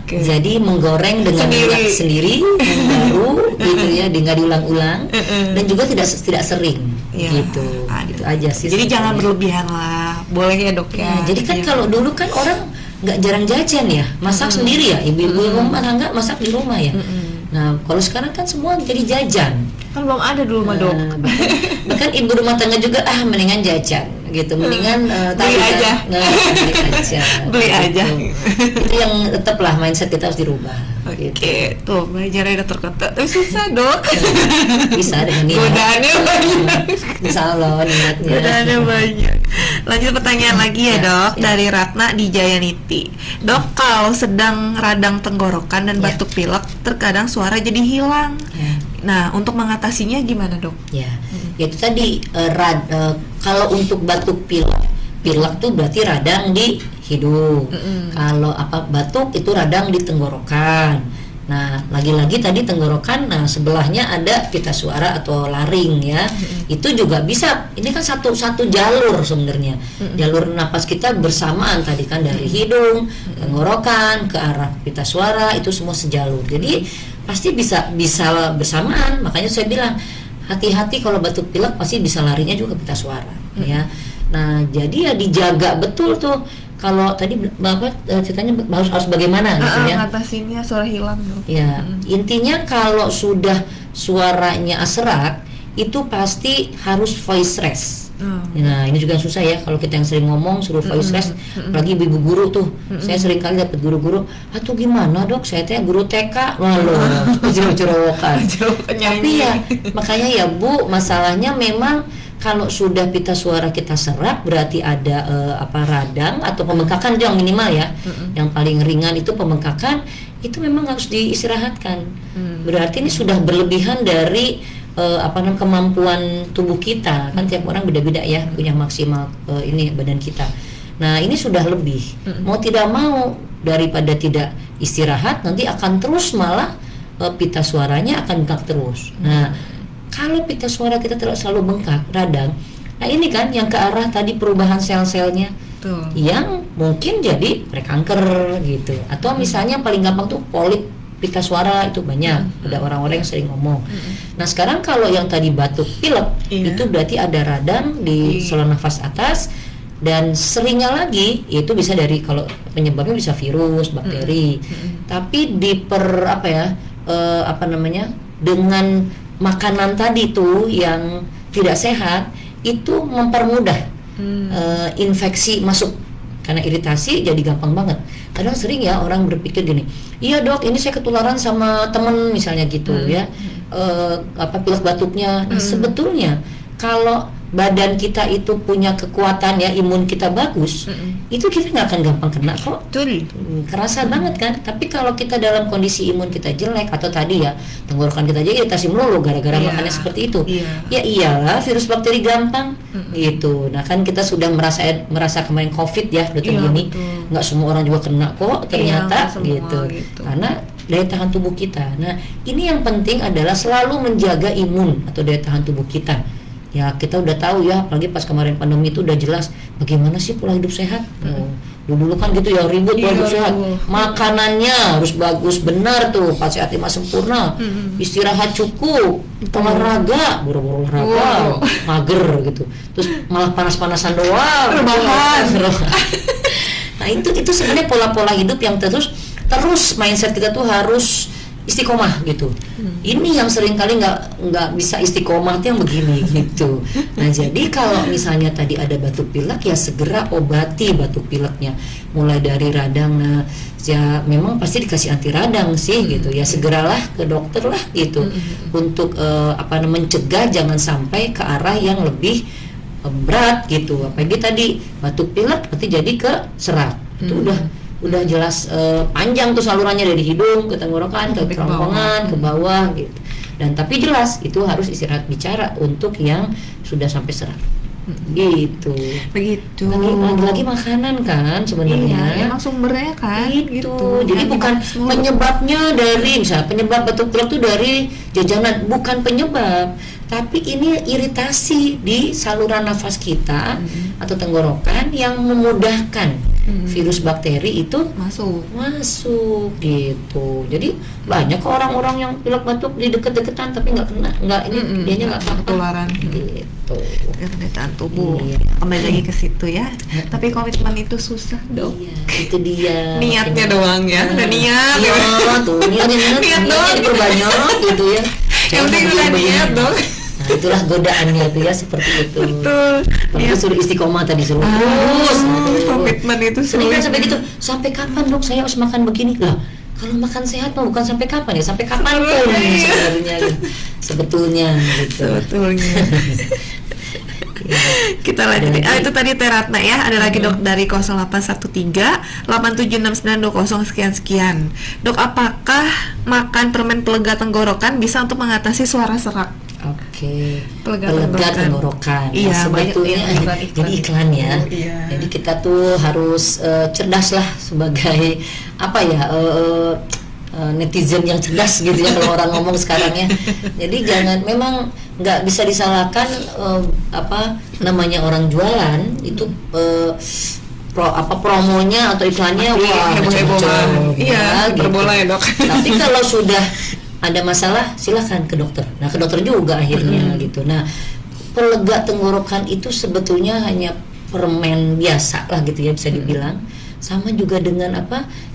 Jadi menggoreng dengan minyak sendiri yang baru gitu ya, nggak diulang-ulang dan juga tidak sering gitu. Itu aja sih. Jadi jangan berlebihan lah, boleh ya dok ya. Jadi kan kalau dulu kan orang nggak jarang jajan ya, masak sendiri ya, ibu-ibu rumah tangga masak di rumah ya. Nah kalau sekarang kan semua jadi jajan. Kan belum ada dulu mah dok. Bahkan ibu rumah tangga juga mendingan jajan gitu, mendingan beli aja. Beli aja. Itu yang tetaplah mindset kita harus dirubah. Oke, tuh belajar ya dokter kata. Tapi susah dok. Bisa dengan niat. Godaannya banyak. Insya Allah niatnya. Godaannya banyak. Lanjut pertanyaan lagi ya dok, dari Ratna di Jayaniti. Dok, kalau sedang radang tenggorokan dan batuk pilek, terkadang suara jadi hilang. Nah, untuk mengatasinya gimana dok? Ya, itu tadi kalau untuk batuk pilek tuh berarti radang di hidung. Kalau batuk itu radang di tenggorokan. Nah, lagi-lagi tadi tenggorokan, nah sebelahnya ada pita suara atau laring ya. Itu juga bisa. Ini kan satu jalur sebenarnya. Jalur napas kita bersamaan tadi kan dari hidung, tenggorokan ke arah pita suara, itu semua sejalur. Jadi pasti bisa bersamaan. Makanya saya bilang hati-hati kalau batuk pilek pasti bisa larinya juga pita suara ya. Nah, jadi ya dijaga betul tuh. Kalau tadi ceritanya harus bagaimana gitu ya? Ngatasinnya suara hilang dong. Ya, intinya kalau sudah suaranya serak itu pasti harus voice rest. Nah, ini juga susah ya kalau kita yang sering ngomong suruh voice rest, apalagi ibu guru tuh. Saya sering kali dapat guru-guru, "Tuh gimana, Dok? Saya teh guru TK." Waduh, cerowokan. Tapi ya, makanya ya Bu, masalahnya memang kalau sudah pita suara kita serak berarti ada radang atau pembengkakan yang minimal ya. Yang paling ringan itu pembengkakan, itu memang harus diistirahatkan. Berarti ini sudah berlebihan dari kemampuan tubuh kita. Kan tiap orang beda-beda ya, punya maksimal ini badan kita. Nah, ini sudah lebih. Mau tidak mau daripada tidak istirahat nanti akan terus malah pita suaranya akan bengkak terus. Nah, kalau pita suara kita selalu bengkak, radang, nah ini kan yang ke arah tadi perubahan sel-selnya yang mungkin jadi prekanker gitu. Atau misalnya paling gampang tuh polip pita suara itu banyak, ada orang-orang yang sering ngomong. Nah sekarang kalau yang tadi batuk pilek itu berarti ada radang di saluran nafas atas Dan seringnya lagi itu bisa dari, kalau penyebabnya bisa virus, bakteri. Tapi dengan makanan tadi tuh yang tidak sehat itu mempermudah infeksi masuk, karena iritasi jadi gampang banget. Kadang sering ya orang berpikir gini, iya dok ini saya ketularan sama temen misalnya gitu ya, pilek batuknya. Nah, sebetulnya kalau badan kita itu punya kekuatan ya, imun kita bagus, itu kita nggak akan gampang kena kok. Betul. Kerasa banget kan. Tapi kalau kita dalam kondisi imun kita jelek, atau tadi ya tenggorokan kita aja iritasi melulu gara-gara makannya seperti itu, ya iyalah virus bakteri gampang gitu. Nah kan kita sudah merasa kemarin COVID ya dokter gini, nggak semua orang juga kena kok ternyata gitu. Karena daya tahan tubuh kita. Nah ini yang penting adalah selalu menjaga imun atau daya tahan tubuh kita. Ya kita udah tahu ya, apalagi pas kemarin pandemi itu udah jelas bagaimana sih pola hidup sehat. Dulu kan gitu ya, ribut pola hidup sehat. Makanannya harus bagus, benar tuh, 4 sehat 5 sempurna. Istirahat cukup, olahraga, buru-buru olahraga, mager gitu. Terus malah panas-panasan doang. Rebahan. Nah itu sebenarnya pola-pola hidup yang terus mindset kita tuh harus istiqomah gitu. Ini yang seringkali nggak bisa istiqomah yang begini gitu. Nah jadi kalau misalnya tadi ada batuk pilek, ya segera obati batuk pileknya, mulai dari radang. Nah ya memang pasti dikasih anti radang sih gitu ya, segeralah ke dokter lah gitu untuk mencegah jangan sampai ke arah yang lebih berat gitu. Apalagi tadi batuk pilek berarti jadi ke serat, itu udah jelas panjang tuh salurannya dari hidung ke tenggorokan ke kerongkongan ke bawah gitu. Dan tapi jelas itu harus istirahat bicara untuk yang sudah sampai serat gitu. Begitu. Lagi makanan kan sebenarnya. Emang sumbernya kan gitu. Jadi bukan penyebabnya dari, misalnya penyebab batuk pilek itu dari jajanan, bukan penyebab, tapi ini iritasi di saluran nafas kita atau tenggorokan yang memudahkan virus bakteri itu masuk gitu. Jadi banyak kok orang-orang yang pilek batuk di deket-deketan tapi nggak dianya nggak ketularan gitu. Daya tubuh. Kembali lagi ke situ ya. Tapi komitmen itu susah dong. Iya, itu dia. Niatnya doang ya. Udah niat. Iya tuh, niat doang diperbanyak gitu ya. Yang penting udah niat dong. Nah itulah godaannya tuh ya, seperti itu. Betul. Kalau suruh istiqomah tadi suruh terus. Komitmen itu sering kan sampai gitu. Sampai kapan dok saya harus makan begini? Lah kalau makan sehat mah bukan sampai kapan ya, sampai kapan pun sebenarnya sebetulnya gitu. Sebetulnya. Kita lanjut. Itu tadi Teratna ya. Ada lagi dok dari 0813 876920 sekian. Dok, apakah makan permen pelega tenggorokan bisa untuk mengatasi suara serak? Oke. Pelega tenggorokan. Iya, nah, sebetulnya jadi iklan ya. Iya. Jadi kita tuh harus cerdas lah sebagai netizen yang cerdas gitu ya kalau orang ngomong sekarang ya. Jadi memang nggak bisa disalahkan namanya orang jualan itu promonya atau iklannya heboh-hebohan. Iya, gitu. berbola ya dok. Tapi kalau sudah ada masalah silahkan ke dokter. Nah ke dokter juga akhirnya gitu. Nah pelega tenggorokan itu sebetulnya hanya permen biasa lah gitu ya bisa dibilang. Sama juga dengan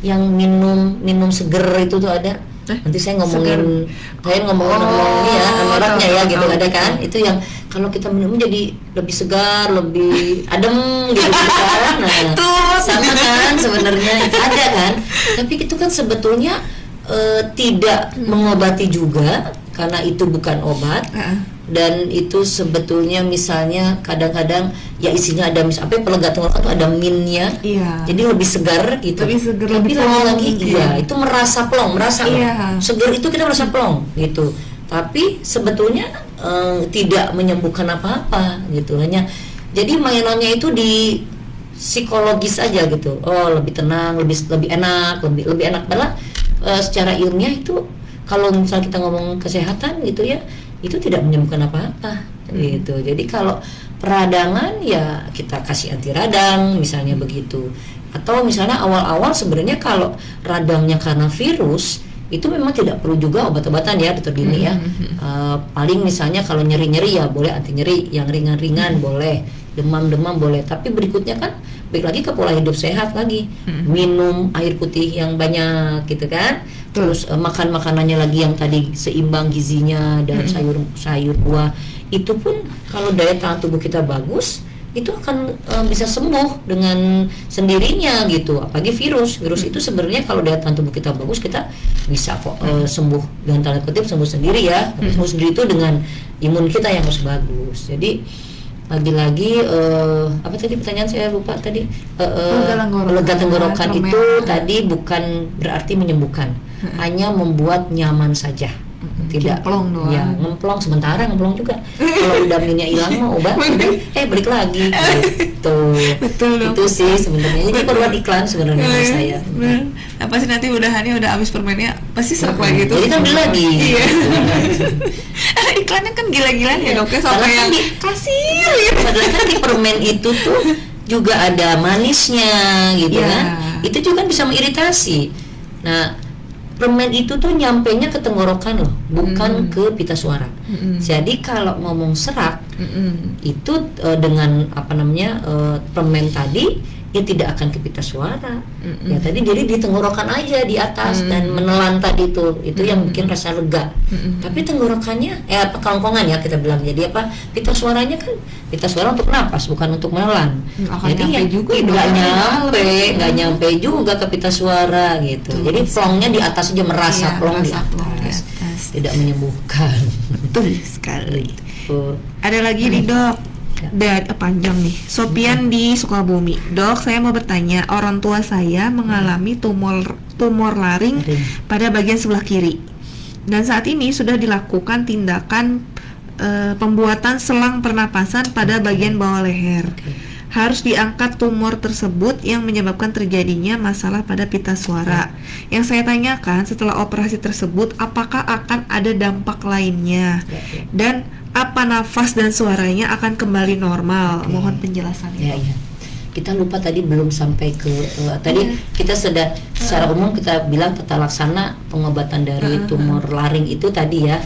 yang minum seger itu tuh ada. Nanti saya ngomongin ya mereknya ya gitu ada kan. Itu yang kalau kita minum jadi lebih segar, lebih adem gitu kan. Nah, sama kan sebenarnya ada kan. Tapi itu kan sebetulnya tidak mengobati juga karena itu bukan obat. Dan itu sebetulnya misalnya kadang-kadang ya isinya ada pelega tenggorokan itu ada minnya, jadi lebih segar gitu. Lebih lagi itu merasa plong, segar itu kita merasa plong gitu. Tapi sebetulnya tidak menyembuhkan apa-apa gitu, hanya jadi mainannya itu di psikologis aja gitu. Oh lebih tenang, lebih enak, lebih enak malah secara ilmiah itu kalau misalnya kita ngomong kesehatan gitu ya. Itu tidak menyembuhkan apa-apa gitu. Jadi kalau peradangan ya kita kasih anti radang misalnya begitu. Atau misalnya awal-awal sebenarnya kalau radangnya karena virus itu memang tidak perlu juga obat-obatan ya dokter Dini ya. Paling misalnya kalau nyeri-nyeri ya boleh anti nyeri yang ringan-ringan boleh demam boleh, tapi berikutnya kan balik lagi ke pola hidup sehat lagi, minum air putih yang banyak gitu kan, terus makan makanannya lagi yang tadi seimbang gizinya dan sayur buah. Itu pun kalau daya tahan tubuh kita bagus, itu akan bisa sembuh dengan sendirinya gitu. Apalagi virus itu sebenarnya kalau daya tahan tubuh kita bagus, kita bisa kok sembuh, dengan tanda kutip sembuh sendiri ya. Sembuh sendiri itu dengan imun kita yang harus bagus. Jadi lagi-lagi apa tadi pertanyaan saya lupa tadi, lega tenggorokan itu tadi bukan berarti menyembuhkan, hanya membuat nyaman saja. Tidak ngemplong doang. Ya, ngemplong sementara, ngemplong juga. Kalau udah minyak hilang mah obat, balik lagi gitu. Betul dong. Itu sih sebenarnya. Jadi keluar iklan sebenarnya sama saya. Apa sih nanti udahannya udah habis permennya pasti serap lagi tuh. Jadi kan beli lagi. Iya. Iklannya kan gila-gilaan ya dok ya, sampai yang kasir gitu. Padahal kan di permen itu tuh juga ada manisnya gitu kan. Itu juga bisa mengiritasi. Nah, permen itu tuh nyampenya ke tenggorokan loh, bukan ke pita suara. Jadi kalau ngomong serak itu dengan permen tadi ya tidak akan ke pita suara. Ya tadi jadi di tenggorokan aja di atas dan menelan tadi itu yang bikin rasa lega. Tapi tenggorokannya kerongkongan ya kita bilang. Jadi pita suaranya kan pita suara untuk napas bukan untuk menelan. Jadi yang juga nggak nyampe juga ke pita suara gitu. Jadi plongnya di atas aja, merasa plong di atas. Tidak menyembuhkan. Betul sekali. Ada lagi nih dok. Dan panjang nih. Sopian di Sukabumi. Dok, saya mau bertanya, orang tua saya mengalami tumor laring pada bagian sebelah kiri. Dan saat ini sudah dilakukan tindakan pembuatan selang pernapasan pada bagian bawah leher. Harus diangkat tumor tersebut yang menyebabkan terjadinya masalah pada pita suara. Yang saya tanyakan, setelah operasi tersebut apakah akan ada dampak lainnya? Dan apa nafas dan suaranya akan kembali normal? Mohon penjelasannya. Ya. Kita lupa tadi belum sampai ke tadi kita sudah secara umum kita bilang tata laksana pengobatan dari tumor laring itu tadi ya,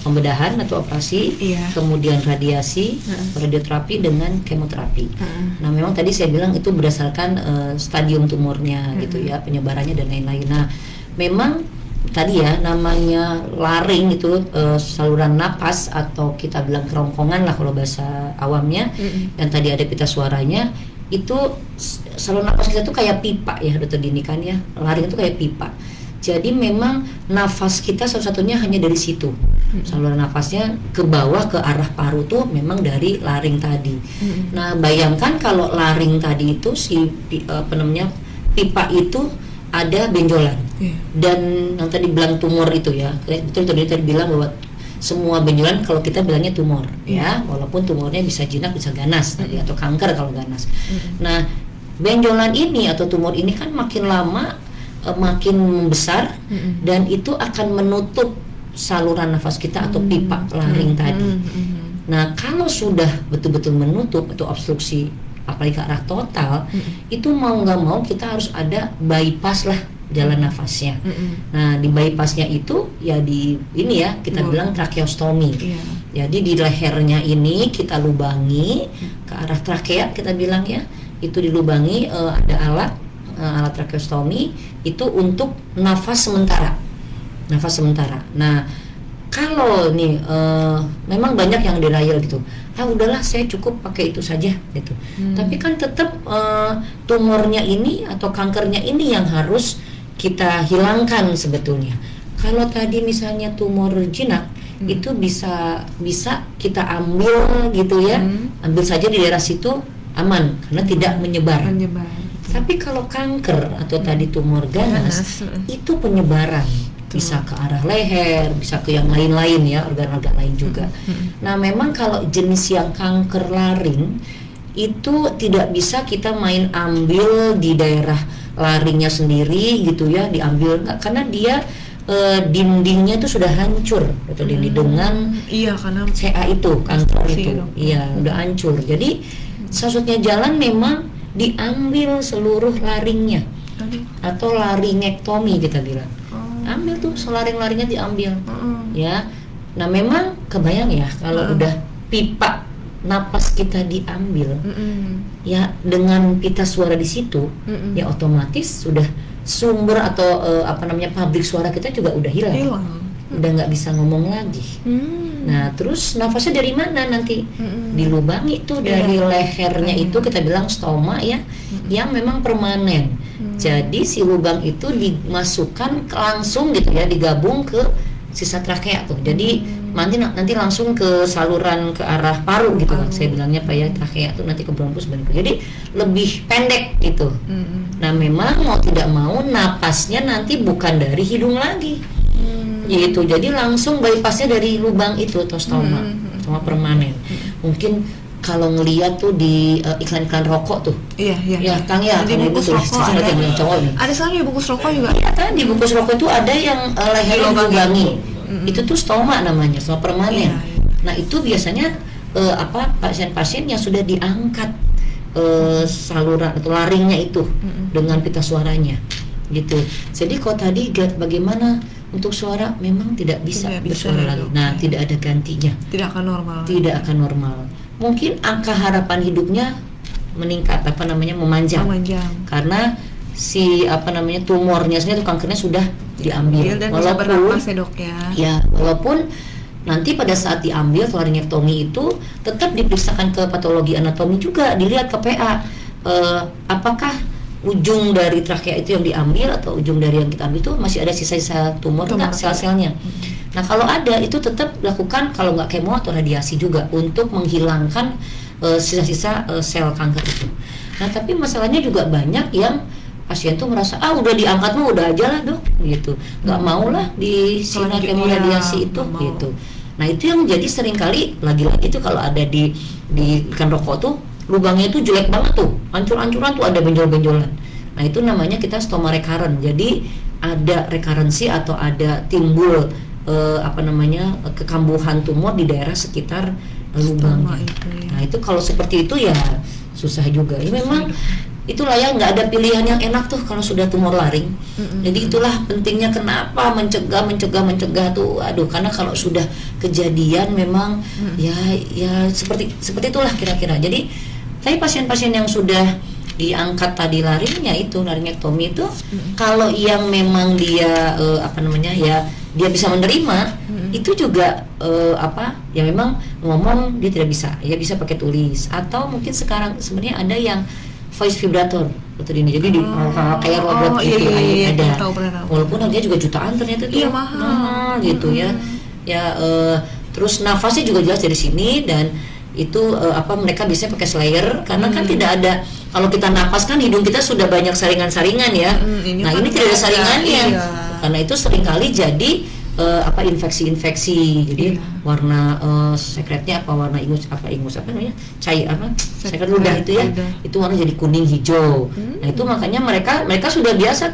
pembedahan atau operasi, kemudian radiasi, radioterapi dengan kemoterapi. Nah, memang tadi saya bilang itu berdasarkan stadium tumornya gitu ya, penyebarannya dan lain-lain. Nah, memang tadi ya namanya laring itu saluran napas atau kita bilang kerongkongan lah kalau bahasa awamnya. Dan tadi ada pita suaranya, itu saluran napas kita tuh kayak pipa ya Dokter Dini kan ya, laring itu kayak pipa. Jadi memang nafas kita satu-satunya hanya dari situ. Saluran nafasnya ke bawah ke arah paru tuh memang dari laring tadi. Nah, bayangkan kalau laring tadi itu pipa itu ada benjolan. Dan yang tadi bilang tumor itu ya, betul tadi bilang bahwa semua benjolan kalau kita bilangnya tumor ya, walaupun tumornya bisa jinak bisa ganas tadi atau kanker kalau ganas. Nah, benjolan ini atau tumor ini kan makin lama makin besar dan itu akan menutup saluran nafas kita atau pipa laring tadi. Nah, kalau sudah betul-betul menutup atau obstruksi apalagi ke arah total, itu mau nggak mau kita harus ada bypass lah jalan nafasnya. Nah, di bypassnya itu ya kita bilang tracheostomy. Jadi di lehernya ini kita lubangi ke arah trakea, kita bilang ya, itu dilubangi, ada alat tracheostomy itu untuk nafas sementara. Nah, kalau nih memang banyak yang denial gitu, udahlah saya cukup pakai itu saja gitu. Tapi kan tetap tumornya ini atau kankernya ini yang harus kita hilangkan sebetulnya. Kalau tadi misalnya tumor jinak itu bisa kita ambil gitu ya, ambil saja di daerah situ aman karena tidak menyebar. Tapi kalau kanker atau tadi tumor ganas itu penyebaran. Bisa ke arah leher, bisa ke yang lain-lain ya, organ-organ lain juga. Nah, memang kalau jenis yang kanker laring itu tidak bisa kita main ambil di daerah laringnya sendiri gitu ya, diambil enggak, karena dia dindingnya itu sudah hancur atau dinding dengan karena CA itu kanker itu udah hancur. Jadi satu-satunya jalan memang diambil seluruh laringnya atau laringektomi kita bilang. Ambil tuh laring-laringnya diambil ya. Nah, memang kebayang ya kalau udah pipa napas kita diambil, ya dengan pita suara di situ, ya otomatis sudah sumber atau pabrik suara kita juga udah hilang. Udah nggak bisa ngomong lagi. Nah, terus nafasnya dari mana nanti? Dilubangi tuh dari lehernya itu kita bilang stoma ya, yang memang permanen. Jadi si lubang itu dimasukkan langsung gitu ya, digabung ke sisa trakea tuh. Jadi nanti langsung ke saluran ke arah paru gitu kan. Saya bilangnya Pak ya, trakea tuh nanti ke bronkus bronkus. Jadi lebih pendek gitu. Nah, memang mau tidak mau napasnya nanti bukan dari hidung lagi. Gitu. Jadi langsung bypassnya dari lubang itu atau stoma permanen. Mungkin kalau ngeliat tuh di iklan-iklan rokok tuh, ya Kang ya, di bungkus rokok ada sekarang di bungkus rokok juga. Ya kan di bungkus rokok itu ada yang lehernya dilubangi. Itu tuh stoma namanya, stoma permanen. Nah itu biasanya pasien-pasien yang sudah diangkat saluran atau laringnya itu dengan pita suaranya, gitu. Jadi kalau tadi bagaimana untuk suara memang tidak bisa bersuara lagi. Nah, tidak ada gantinya. Tidak akan normal. Mungkin angka harapan hidupnya meningkat, memanjang. Karena si tumornya atau kankernya sudah diambil. Dan bisa bernapas ya Dok ya. Ya, walaupun nanti pada saat diambil laringektomi itu tetap diperiksakan ke patologi anatomi juga, dilihat ke PA apakah ujung dari trakea itu yang diambil atau ujung dari yang kita ambil itu masih ada sisa-sisa tumor enggak sel-selnya. Nah kalau ada itu tetap lakukan, kalau nggak kemo atau radiasi juga untuk menghilangkan sisa-sisa sel kanker itu. Nah tapi masalahnya juga banyak yang pasien tuh merasa udah diangkat mah udah aja lah Dok gitu, nggak mau lah di sinar kemo radiasi itu gitu. Nah itu yang jadi seringkali lagi-lagi tuh kalau ada di ikan rokok tuh lubangnya itu jelek banget tuh, hancur-hancuran tuh, ada benjol-benjolan. Nah itu namanya kita stoma recurrent. Jadi ada rekarensi atau ada timbul kekambuhan tumor di daerah sekitar lubang. Nah itu kalau seperti itu ya susah juga. Ya memang itulah ya, nggak ada pilihan yang enak tuh kalau sudah tumor laring. Jadi itulah pentingnya kenapa mencegah tuh. Karena kalau sudah kejadian memang ya seperti itulah kira-kira. Jadi tapi pasien-pasien yang sudah diangkat tadi laringnya itu, laringektomi itu, kalau yang memang dia dia bisa menerima, itu juga ya memang ngomong dia tidak bisa, ya bisa pakai tulis, atau mungkin sekarang sebenarnya ada yang voice vibrator atau ini, jadi kayak robot gitu, ada. Walaupun harganya juga jutaan ternyata tuh, mahal gitu ya. Terus nafasnya juga jelas dari sini, dan itu mereka biasanya pakai slayer karena kan tidak ada, kalau kita napas kan hidung kita sudah banyak saringan-saringan ya. Nah ini tidak ada saringannya. Karena itu seringkali jadi infeksi-infeksi. Jadi warna sekretnya warna ingus sekret ludah itu ya. Itu warna jadi kuning hijau. Nah itu makanya mereka sudah biasa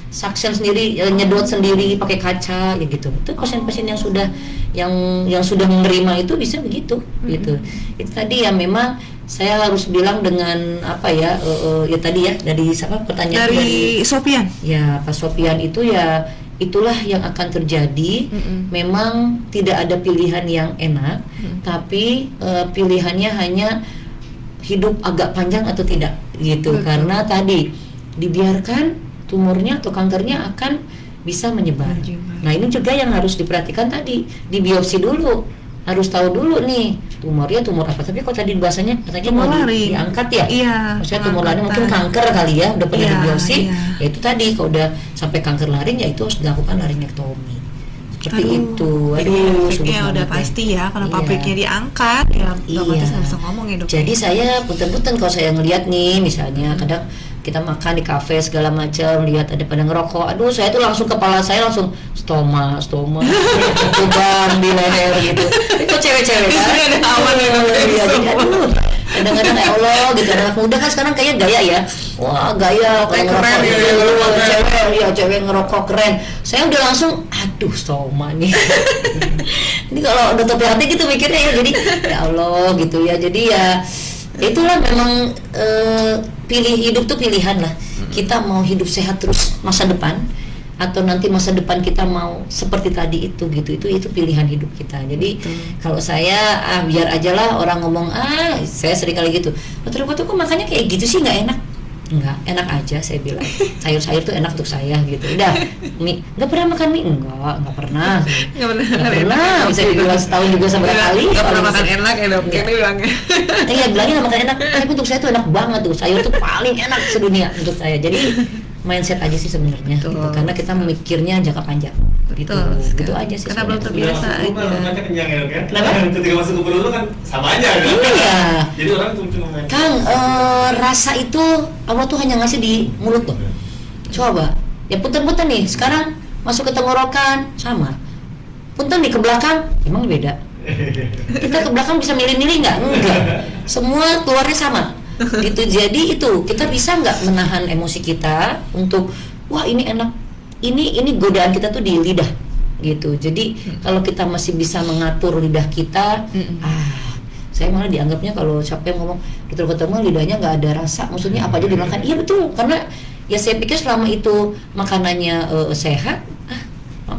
suction sendiri, nyedot sendiri pakai kaca ya gitu. Itu pasien-pasien yang sudah menerima itu bisa begitu gitu. Itu tadi ya memang saya harus bilang dengan tadi ya dari pertanyaan dari Sofian. Ya Pak Sofian itu ya itulah yang akan terjadi. Memang tidak ada pilihan yang enak, tapi pilihannya hanya hidup agak panjang atau tidak gitu. Karena tadi dibiarkan tumornya atau kankernya akan bisa menyebar. Nah ini juga yang harus diperhatikan tadi, dibiopsi dulu, harus tahu dulu nih tumornya tumor apa. Tapi kok tadi bahasanya katanya mau diangkat ya, maksudnya tumor laring mungkin kanker kali ya, udah pernah dibiopsi. Ya itu tadi kalau udah sampai kanker laring ya itu harus dilakukan laringektomi. Seperti itu. Pabriknya udah pasti ya, kalau pabriknya diangkat ya otomatis nggak bisa ngomong ya Dok. Jadi saya punten-punten kalau saya ngelihat nih, misalnya kadang kita makan di kafe segala macam, lihat ada pada ngerokok, saya tuh langsung kepala saya langsung stoma lubang di leher gitu. Itu cewek-cewek kan ada aman ya, jadi kadang-kadang ya Allah gitu, anak muda kan sekarang kayaknya gaya ya, wah gaya kalau ngerokok ya, cewek ngerokok keren. Saya udah langsung stoma nih. Ini kalau udah topi hati gitu mikirnya ya, jadi ya Allah gitu ya. Jadi ya itulah memang pilih hidup tuh pilihan lah. Kita mau hidup sehat terus masa depan atau nanti masa depan kita mau seperti tadi itu gitu, itu pilihan hidup kita. Jadi kalau saya biar aja lah orang ngomong saya sering kali gitu, dokter kok makannya kayak gitu sih nggak enak. Enggak, enak aja saya bilang. Sayur-sayur tuh enak untuk saya gitu. Udah, mie, nggak pernah makan mie? Enggak pernah. Nggak pernah. Bisa dibilang setahun juga sama kali. Nggak pernah makan enak ya dok? Ini bilangnya. Iya bilangnya nggak makan enak. Tapi untuk saya tuh enak banget tuh. Sayur tuh paling enak sedunia untuk saya. Jadi mindset aja sih sebenarnya. Gitu. Karena kita memikirnya jangka panjang. Gitu aja sih. Karena belum terbiasa aja. Makannya kenyang ya dok ya. Kenapa? Ketika masuk ke perut kan sama aja kan. Iya. Jadi orang cuma Kang, rasa itu Allah tuh hanya ngasih di mulut tuh. Coba, ya punten-punten nih. Sekarang masuk ke tenggorokan sama. Punten nih ke belakang, emang beda. Kita ke belakang bisa milih-milih nggak? Enggak. Semua keluarnya sama. Gitu. Jadi itu kita bisa nggak menahan emosi kita untuk wah ini enak. Ini godaan kita tuh di lidah. Gitu. Jadi kalau kita masih bisa mengatur lidah kita, saya malah dianggapnya kalau siapa yang ngomong dokter ketemu lidahnya nggak ada rasa, maksudnya apa aja dimakan. Iya betul, karena ya saya pikir selama itu makanannya sehat,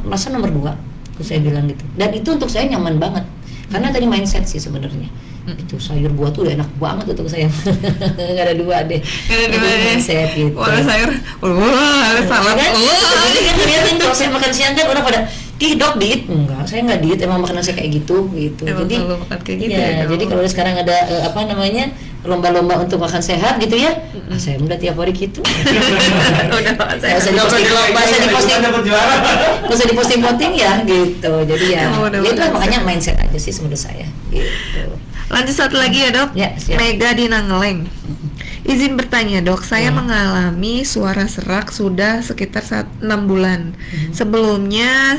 rasa nomor 2, saya bilang gitu. Dan itu untuk saya nyaman banget, karena tadi mindset sih sebenarnya. Itu sayur buah tuh udah enak banget untuk saya. Nggak ada dua deh. Mindset gitu. Wah sayur, harus salad. Jadi kan lihatin kalau saya makan siang kan orang pada dok diet, enggak, saya nggak diet, emang makanan saya kayak gitu. Emang jadi makan kayak gitu ya, jadi kalau sekarang ada lomba-lomba untuk makan sehat gitu ya, saya udah tiap hari gitu. Udah saya bisa diposting ya gitu. Jadi ya itu makanya mindset aja sih menurut saya gitu. Lanjut satu lagi ya dok. Ya, Mega di Nangeleng. Izin bertanya dok, saya mengalami suara serak sudah sekitar 6 bulan. Sebelumnya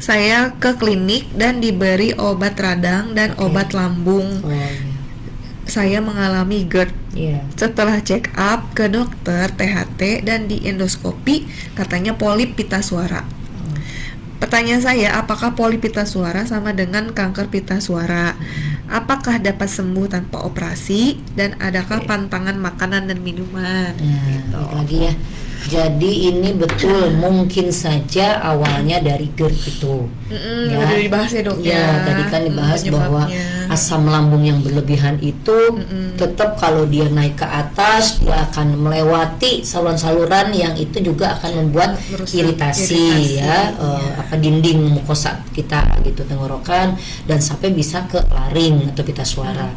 saya ke klinik dan diberi obat radang dan obat lambung. Saya mengalami GERD. Setelah check up ke dokter THT dan di endoskopi katanya polip pita suara. Pertanyaan saya, apakah polip pita suara sama dengan kanker pita suara? Apakah dapat sembuh tanpa operasi? Dan adakah pantangan makanan dan minuman? Gitu. Lagi ya. Jadi ini betul mungkin saja awalnya dari GERD itu. Udah dibahas ya dok ya. Tadi kan dibahas bahwa asam lambung yang berlebihan itu tetap kalau dia naik ke atas dia akan melewati saluran-saluran yang itu juga akan membuat iritasi ya dinding mukosa kita gitu, tenggorokan, dan sampai bisa ke laring atau pita suara.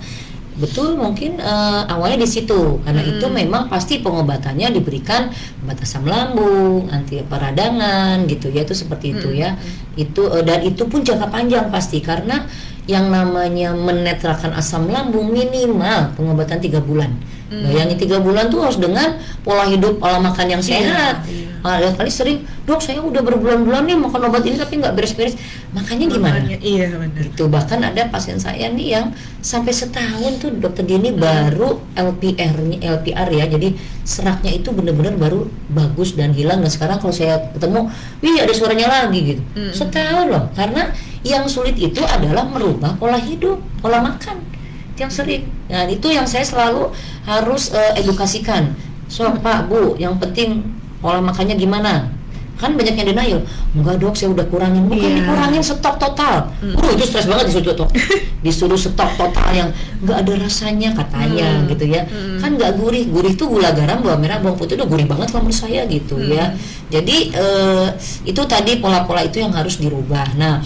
Betul, mungkin awalnya di situ karena itu memang pasti pengobatannya diberikan obat asam lambung, anti peradangan gitu ya, itu seperti itu ya. Itu dan itu pun jangka panjang pasti, karena yang namanya menetralkan asam lambung minimal pengobatan 3 bulan. Bayangin 3 bulan tuh harus dengan pola hidup, pola makan yang sehat. Kali sering, dok saya udah berbulan-bulan nih makan obat ini tapi nggak beres-beres, makanya gimana? Iya benar. Itu bahkan ada pasien saya nih yang sampai setahun tuh dokter Dini baru LPR ya, jadi seraknya itu benar-benar baru bagus dan hilang, dan sekarang kalau saya ketemu, ada suaranya lagi gitu. Setahun loh, karena yang sulit itu adalah merubah pola hidup, pola makan yang sering. Nah itu yang saya selalu harus edukasikan. So Pak Bu, yang penting pola makannya gimana? Kan banyak yang denial, enggak dok saya udah kurangin. Bukan dikurangin, stok total. Itu stres banget disuruh stok total yang nggak ada rasanya katanya gitu ya. Kan nggak gurih tuh gula garam, bawang merah, bawang putih udah gurih banget kalau menurut saya gitu ya. Jadi itu tadi pola-pola itu yang harus dirubah. Nah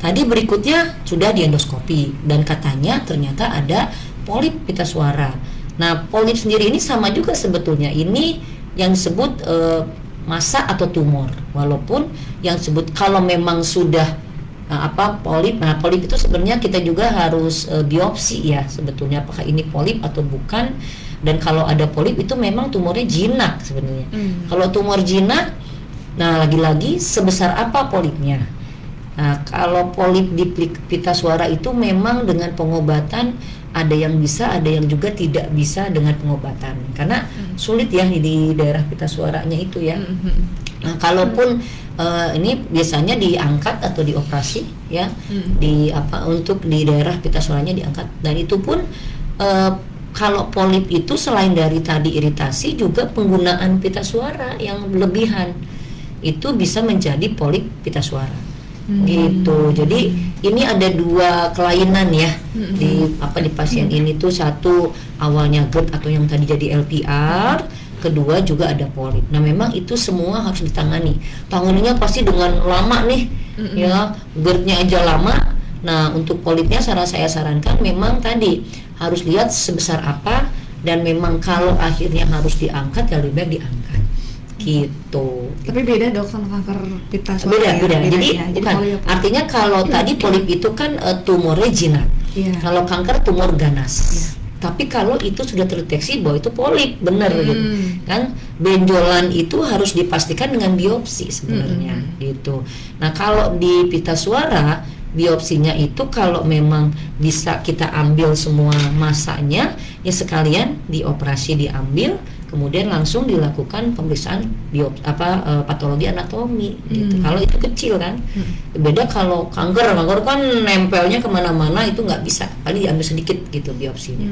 tadi berikutnya sudah di endoskopi dan katanya ternyata ada polip pita suara. Nah polip sendiri ini sama juga sebetulnya, ini yang disebut massa atau tumor, walaupun yang disebut kalau memang sudah polip. Nah polip itu sebenarnya kita juga harus biopsi ya sebetulnya apakah ini polip atau bukan. Dan kalau ada polip itu memang tumornya jinak sebenarnya. Kalau tumor jinak, nah lagi-lagi sebesar apa polipnya. Nah kalau polip di pita suara itu memang dengan pengobatan ada yang bisa, ada yang juga tidak bisa dengan pengobatan karena sulit ya di daerah pita suaranya itu ya. Nah kalaupun ini biasanya diangkat atau dioperasi ya, untuk di daerah pita suaranya diangkat, dan itu pun kalau polip itu selain dari tadi iritasi juga penggunaan pita suara yang berlebihan itu bisa menjadi polip pita suara. Gitu. Jadi ini ada 2 kelainan ya di pasien ini tuh. Satu awalnya GERD atau yang tadi jadi LPR, kedua juga ada polip. Nah memang itu semua harus ditangani. Tanganinya pasti dengan lama nih, ya GERD-nya aja lama. Nah untuk polipnya saya sarankan memang tadi harus lihat sebesar apa, dan memang kalau akhirnya harus diangkat ya lebih baik diangkat. Gitu. Tapi beda dok sama kanker pita suara. Beda. Jadi ya. bukan. Artinya kalau tadi polip itu kan tumornya jinak. Iya. Kalau kanker tumor ganas. Iya. Tapi kalau itu sudah terdeteksi bahwa itu polip, benar gitu. Kan benjolan itu harus dipastikan dengan biopsi sebenarnya gitu. Nah, kalau di pita suara biopsinya itu kalau memang bisa kita ambil semua masanya, ya sekalian dioperasi diambil, kemudian langsung dilakukan pemeriksaan patologi anatomi gitu. Kalau itu kecil kan, beda kalau kanker kan nempelnya kemana-mana, itu nggak bisa, paling diambil sedikit gitu biopsinya.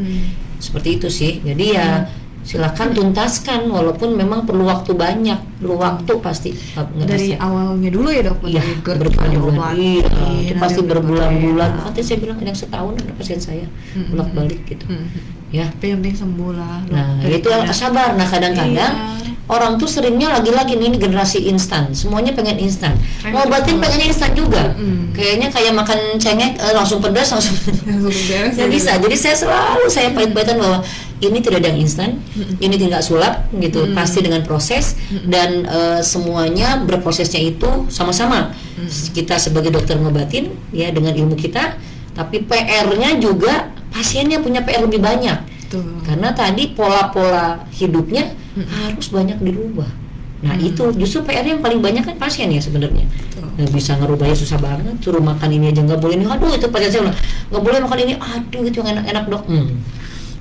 Seperti itu sih. Jadi ya silakan tuntaskan, walaupun memang perlu waktu banyak, perlu waktu pasti. Dari awalnya dulu ya dok. Iya, berbulan-bulan. Itu pasti berbulan-bulan. Nanti saya bilang yang setahun ada pasien saya bolak-balik gitu. Ya. Tapi yang penting sembuh lah. Nah, itu sabar. Nah, kadang-kadang orang tuh seringnya lagi-lagi ini generasi instan, semuanya pengen instan. Ngobatin pengennya instan juga. Kayaknya kayak makan cengek langsung pedas langsung beres. Nggak bisa. Jadi saya pahit-pahitan bahwa ini tidak ada yang instan, ini tidak sulap gitu, pasti dengan proses, dan semuanya berprosesnya itu sama-sama. Kita sebagai dokter ngobatin ya dengan ilmu kita, tapi PR-nya juga pasiennya punya PR lebih banyak. Karena tadi pola-pola hidupnya harus banyak dirubah. Nah itu justru PR yang paling banyak kan pasien ya sebenarnya. Nggak bisa ngerubahnya susah banget. Suruh makan ini aja nggak boleh, aduh itu pasien saya bilang nggak boleh makan ini, aduh itu yang enak-enak dok.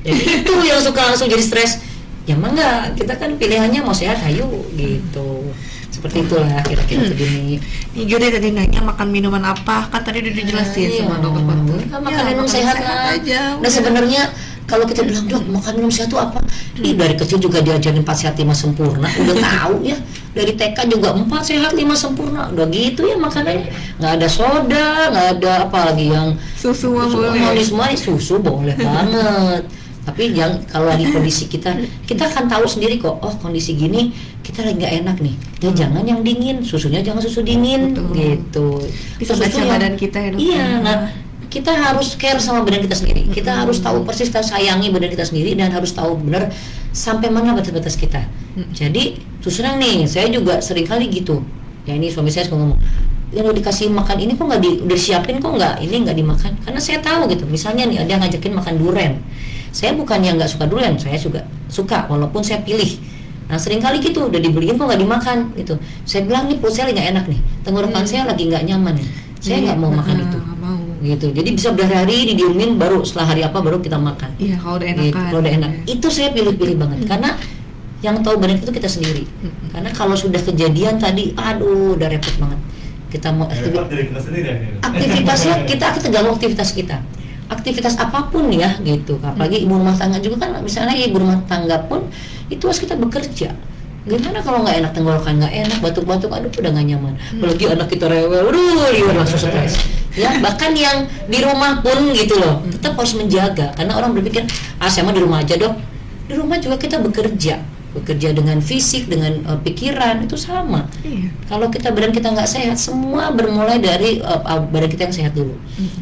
Jadi itu yang suka langsung jadi stres. Ya emang nggak, kita kan pilihannya mau sehat, ayo gitu. Seperti itulah kira-kira begini. Nih Gede tadi nanya makan minuman apa, kan tadi udah dijelasin sama dokter Patu. Makan minum sehat lah. Nah sebenarnya kalau kita bilang dok makan minum sehat itu apa? Dari kecil juga diajarin 4 sehat 5 sempurna, udah tahu ya. Dari TK juga 4 sehat 5 sempurna, udah gitu ya makanannya. Nggak ada soda, nggak ada apa lagi yang susu boleh. Manis susu boleh banget. Tapi yang kalau lagi kondisi kita akan tahu sendiri kok. Oh kondisi gini kita lagi nggak enak nih. Ya jangan yang dingin, susunya jangan susu dingin. Betul. Gitu. Bisa baca badan kita ya dok. Iya. Nah kita harus care sama badan kita sendiri. Kita harus tahu persis, kita sayangi badan kita sendiri, dan harus tahu benar sampai mana batas-batas kita. Jadi terus terang nih, saya juga sering kali gitu. Ya ini suami saya suka ngomong, yang udah dikasih makan ini kok udah disiapin kok ini nggak dimakan. Karena saya tahu gitu. Misalnya nih ada ngajakin makan durian. Saya bukan yang nggak suka durian, saya juga suka walaupun saya pilih. Nah sering kali gitu udah dibeliin kok nggak dimakan gitu. Saya bilang nih perut saya nggak enak nih, tenggorokan saya lagi nggak nyaman nih. Saya nggak mau makan itu. Gitu. Jadi bisa berhari-hari didiemin, baru setelah hari apa baru kita makan. Iya kalau udah enak. Gitu. Kalau udah enak, itu saya pilih-pilih banget karena yang tahu badan itu kita sendiri. Karena kalau sudah kejadian tadi, aduh udah repot banget. Kita mau aktivitasnya kita terganggu aktivitas kita. Aktivitas apapun ya gitu, apalagi ibu rumah tangga juga kan, misalnya ibu rumah tangga pun itu harus kita bekerja. Gimana kalau nggak enak, tenggorokan nggak enak, batuk-batuk, aduh udah nggak nyaman. Apalagi anak kita rewel, liur langsung stres. Ya bahkan yang di rumah pun gitu loh, tetap harus menjaga, karena orang berpikir saya mah di rumah aja dok. Di rumah juga kita bekerja dengan fisik, dengan pikiran itu sama. Kalau badan kita nggak sehat, semua bermulai dari badan kita yang sehat dulu.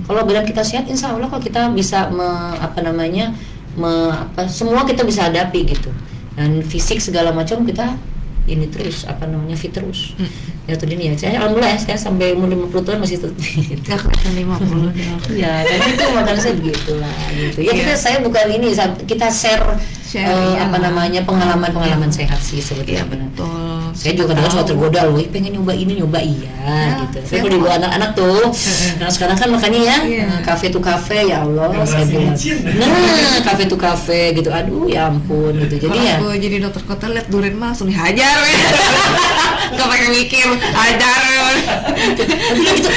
Kalau badan kita sehat, insya Allah kalau kita bisa semua kita bisa hadapi gitu. Dan fisik segala macam kita ini terus fit terus. Ya tuh ini ya. Saya alhamdulillah saya sampai umur 50 tahun masih tetap fit. Enggak kelihatan 50 dong. Ya, karena itu makan saya begitulah gitu. Ya saya bukan ini, kita share pengalaman sehat sih sebetulnya. Betul. Saya juga kadang suka tergoda loh, pengen nyoba gitu. Saya kalau dibawa anak-anak tuh. Nah sekarang kan makanya ya kafe tuh kafe, ya Allah saya bilang. Nah kafe tuh kafe gitu, aduh ya ampun gitu. Jadi ya. Kalau jadi dokter kota lihat durian mah langsung dihajar. Gak pakai mikir, hajar. Nanti gitu.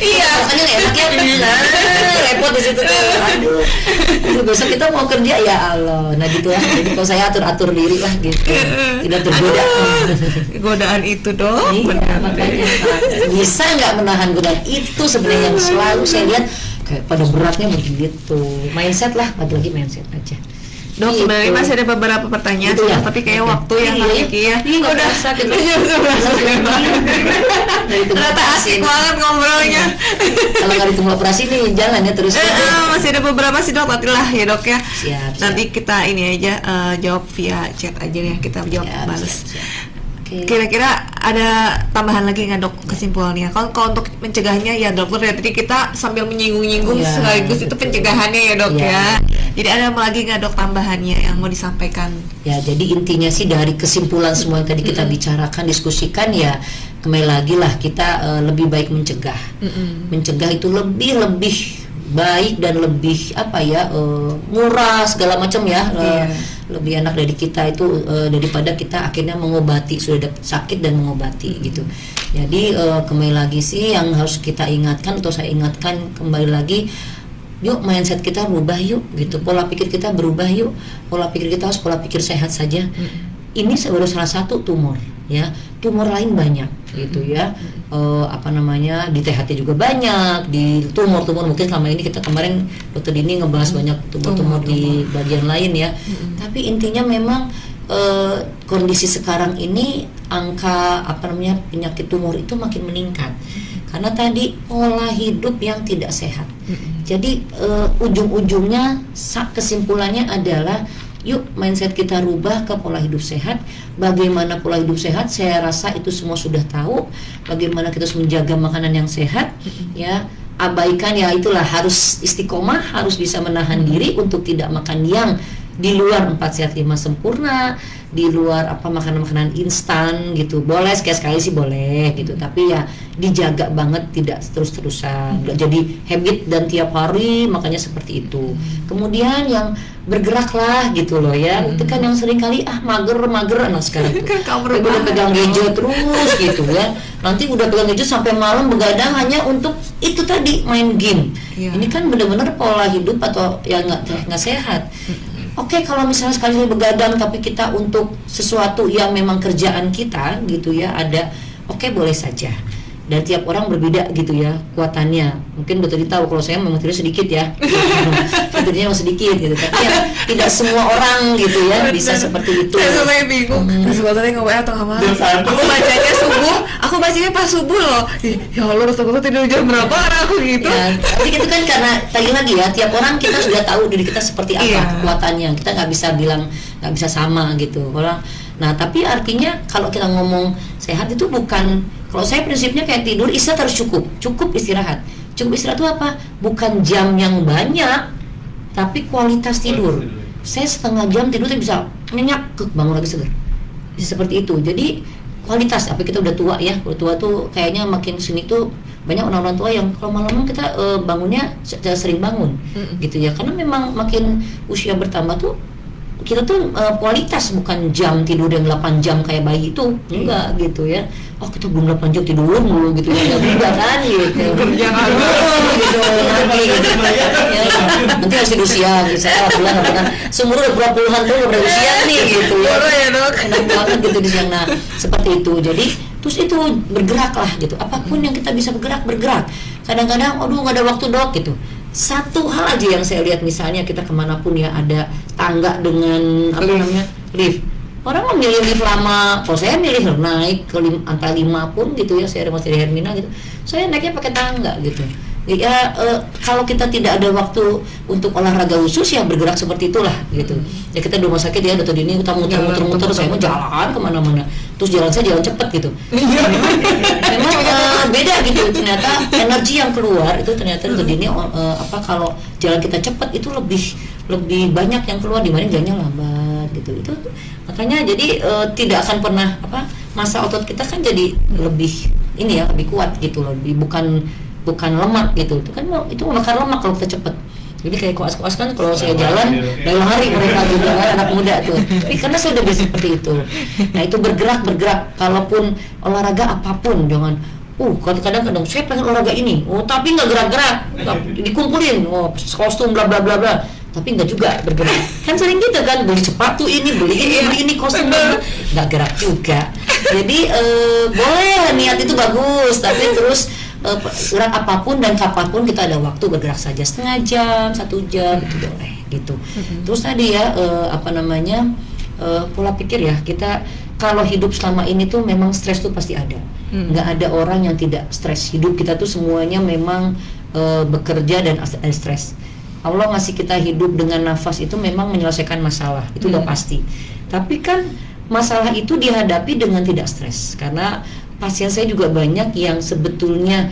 Iya. Makanya nggak enak ya. Repot di situ tuh. Aduh. Itu besok kita mau kerja ya Allah. Nah gitu lah. Jadi kalau saya atur diri lah gitu. Tidak tergoda. Godaan itu dong. Iya, makanya bisa nggak menahan godaan itu sebenarnya yang selalu saya lihat kayak pada beratnya begitu. Mindset lah, lagi mindset aja. Dok, Gitu. sebenarnya masih ada beberapa pertanyaan, Gitu ya? tapi kayak waktu yang Iya. lagi ya. Iya, nggak Udah kerasa gitu. jam 11 lewat. Dari tunggu Ternyata asik operasi. banget ngobrolnya. Kalau nggak ditunggu operasi nih jangan ya terus. Masih ada beberapa sih dok, nanti lah ya dok ya. Siap. Nanti kita ini aja jawab via chat aja ya, kita jawab Siap, balas. siap. Oke. Kira-kira ada tambahan lagi nggak dok kesimpulannya? Kalau untuk mencegahnya ya dokter ya tadi kita sambil menyinggung-nyinggung Iya, sekaligus itu betul. pencegahannya ya dok Iya, ya. iya. Jadi ada apa lagi nggak dok tambahannya yang mau disampaikan? Ya, jadi intinya sih dari kesimpulan semua yang tadi kita bicarakan, diskusikan ya, kembali lagi lah kita lebih baik mencegah. Mencegah itu lebih baik dan lebih apa ya, murah segala macam ya. Iya. Lebih enak dari kita itu daripada kita akhirnya mengobati, sudah dapat sakit dan mengobati gitu. Jadi kembali lagi sih yang harus kita ingatkan atau saya ingatkan kembali lagi, yuk mindset kita berubah yuk gitu, pola pikir kita berubah yuk, pola pikir kita harus pola pikir sehat saja. Ini baru salah satu tumor ya, tumor lain banyak gitu ya. Apa namanya, di THT juga banyak, di tumor mungkin selama ini kita kemarin dokter Dini ngebahas banyak tumor di bagian lain ya. Tapi intinya memang kondisi sekarang ini angka apa namanya penyakit tumor itu makin meningkat karena tadi pola hidup yang tidak sehat. Jadi ujung-ujungnya kesimpulannya adalah yuk mindset kita rubah ke pola hidup sehat. Bagaimana pola hidup sehat? Saya rasa itu semua sudah tahu. Bagaimana kita harus menjaga makanan yang sehat, ya. Abaikan ya itulah, harus istiqomah, harus bisa menahan diri untuk tidak makan yang di luar 4 sehat 5 sempurna, di luar apa makanan-makanan instan gitu. Boleh sekali-sekali sih boleh gitu, tapi ya dijaga banget, tidak terus-terusan. Nggak jadi habit dan tiap hari makanya seperti itu. Kemudian yang bergeraklah gitu loh ya. Itu kan yang sering kali mager anak sekarang tuh. Kan kamu Udah rebahan. pegang gadget terus gitu ya. Nanti udah pegang gadget sampai malam begadang hanya untuk itu tadi, main game. Iya. Ini kan benar-benar pola hidup atau yang nggak sehat. Oke, kalau misalnya sekali begadang tapi kita untuk sesuatu yang memang kerjaan kita gitu ya ada, oke boleh saja. Dan tiap orang berbeda gitu ya kuatannya. Mungkin betul tahu kalau saya memang tidak sedikit ya. Tidurnya memang sedikit gitu. Tapi ya tidak semua orang gitu ya bisa seperti itu. Saya sampai bingung. Rasulullah nge-WA atau apa? Jam 1. Aku bacanya subuh. Aku bacanya pas subuh loh. Ya Allah, Rasulullah tidur jam berapa? Karena aku gitu. Ya, tapi itu kan karena tadi lagi ya, tiap orang kita sudah tahu diri kita seperti apa Iya. kekuatannya. Kita nggak bisa bilang nggak bisa sama gitu orang. Nah tapi artinya kalau kita ngomong sehat itu bukan, kalau saya prinsipnya kayak tidur istirahat harus cukup istirahat. Cukup istirahat itu apa? Bukan jam yang banyak, tapi kualitas tidur. Saya setengah jam tidur tapi bisa nyenyak, bangun lagi segar. Bisa seperti itu. Jadi kualitas, apa kita udah tua ya, udah tua tuh kayaknya makin sini tuh banyak orang-orang tua yang kalau malam kita bangunnya sering bangun gitu ya, karena memang makin usia bertambah tuh kita tuh kualitas, bukan jam tidur yang 8 jam kayak bayi itu enggak gitu ya. Oh kita belum 8 jam tidur mulu gitu ya, enggak kan gitu. Jangan gitu nanti gitu. Ya, nanti harus tidur siang gitu. Saya bulan apa kan seumur udah puluhan tahun udah berusia nih gitu ya. Boleh ya dok. Enak banget gitu di siang. Nah seperti itu. Jadi terus itu bergerak lah gitu. Apapun yang kita bisa bergerak. Kadang-kadang aduh nggak ada waktu dok gitu. Satu hal aja yang saya lihat, misalnya kita kemanapun ya ada tangga dengan apa namanya lift. Orang memilih lift lama, kalau saya milih naik ke angka 5 pun gitu ya, saya masih di Hermina gitu, saya naiknya pakai tangga gitu. Ya kalau kita tidak ada waktu untuk olahraga khusus ya bergerak seperti itulah gitu. Ya kita di rumah sakit ya dokter Dini kita muter-muter, saya mau jalan kemana-mana. Terus jalan saya jalan cepet gitu. Memang beda gitu. Ternyata energi yang keluar itu ternyata dokter Dini kalau jalan kita cepet itu lebih banyak yang keluar dibanding jalannya lambat gitu. Itu makanya jadi tidak akan pernah masa otot kita kan jadi lebih ini ya, lebih kuat gitu, lebih bukan lemak gitu. Itu kan itu membakar lemak kalau kita cepet. Jadi kayak koas-koas kan kalau saya jalan dari lari mereka juga kan anak muda tuh. Tapi karena saya udah biasa seperti itu. Nah itu bergerak. Kalaupun olahraga apapun jangan Kadang-kadang saya pengen olahraga ini, tapi nggak gerak-gerak, dikumpulin, kostum bla bla bla bla, tapi nggak juga bergerak. Kan sering gitu kan, beli sepatu ini, beli ini kostum, nggak gerak juga. Jadi boleh niat itu bagus, tapi terus gerak apapun dan kapanpun kita ada waktu bergerak saja, setengah jam, 1 jam itu boleh gitu. Terus tadi ya pola pikir ya, kita kalau hidup selama ini tuh memang stres tuh pasti ada. Nggak ada orang yang tidak stres. Hidup kita tuh semuanya memang bekerja dan ada stres. Allah ngasih kita hidup dengan nafas itu memang menyelesaikan masalah, itu udah pasti. Tapi kan masalah itu dihadapi dengan tidak stres, karena pasien saya juga banyak yang sebetulnya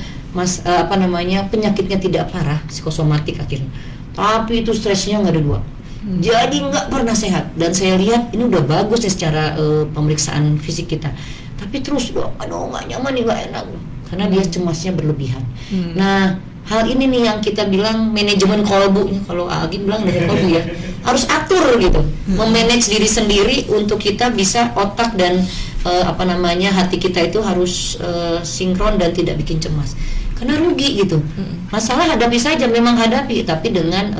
penyakitnya tidak parah, psikosomatik akhirnya, tapi itu stresnya nggak ada 2. Jadi nggak pernah sehat. Dan saya lihat ini udah bagus ya secara pemeriksaan fisik kita, tapi terus aduh nggak nyaman nih, nggak enak, karena dia cemasnya berlebihan. Nah, hal ini nih yang kita bilang manajemen kolbu, kalau Agin bilang dari kolbu ya, harus atur gitu, memanage diri sendiri untuk kita bisa otak dan hati kita itu harus sinkron dan tidak bikin cemas, karena rugi gitu. Masalah hadapi saja, memang hadapi, tapi dengan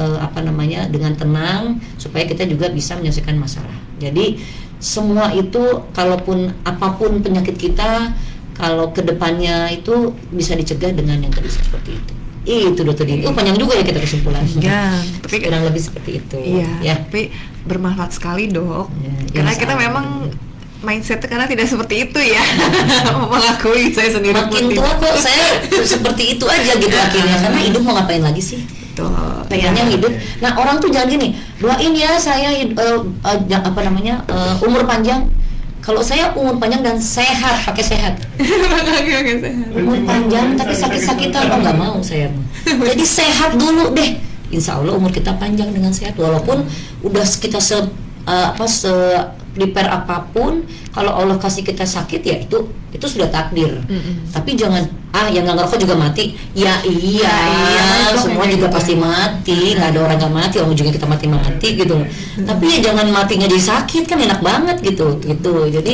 dengan tenang supaya kita juga bisa menyelesaikan masalah. Jadi semua itu, kalaupun apapun penyakit kita, kalau kedepannya itu bisa dicegah dengan yang tadi seperti itu. Itu Dokter Dini. Panjang juga ya kita kesimpulan. Ya, tapi kurang lebih seperti itu. Iya, ya. tapi bermanfaat sekali Dok. Karena kita memang mindsetnya karena tidak seperti itu ya. Mengakui saya sendiri. Makin tua kok saya seperti itu aja gitu akhirnya, karena hidup mau ngapain lagi sih? Pengennya hidup. Nah, orang tuh jangan gini, doain ya saya umur panjang. Kalau saya umur panjang dan sehat, pakai sehat. Umur panjang tapi sakit-sakitan, nggak mau saya. Jadi sehat dulu deh. Insya Allah umur kita panjang dengan sehat, walaupun udah kita prepare apapun, kalau Allah kasih kita sakit ya itu sudah takdir. Tapi jangan yang nggak ngerokok juga mati. Ya iya, semua juga pasti mati. Nggak ada orang nggak mati, orang juga kita mati gitu. Tapi ya jangan matinya jadi sakit, kan enak banget gitu. Jadi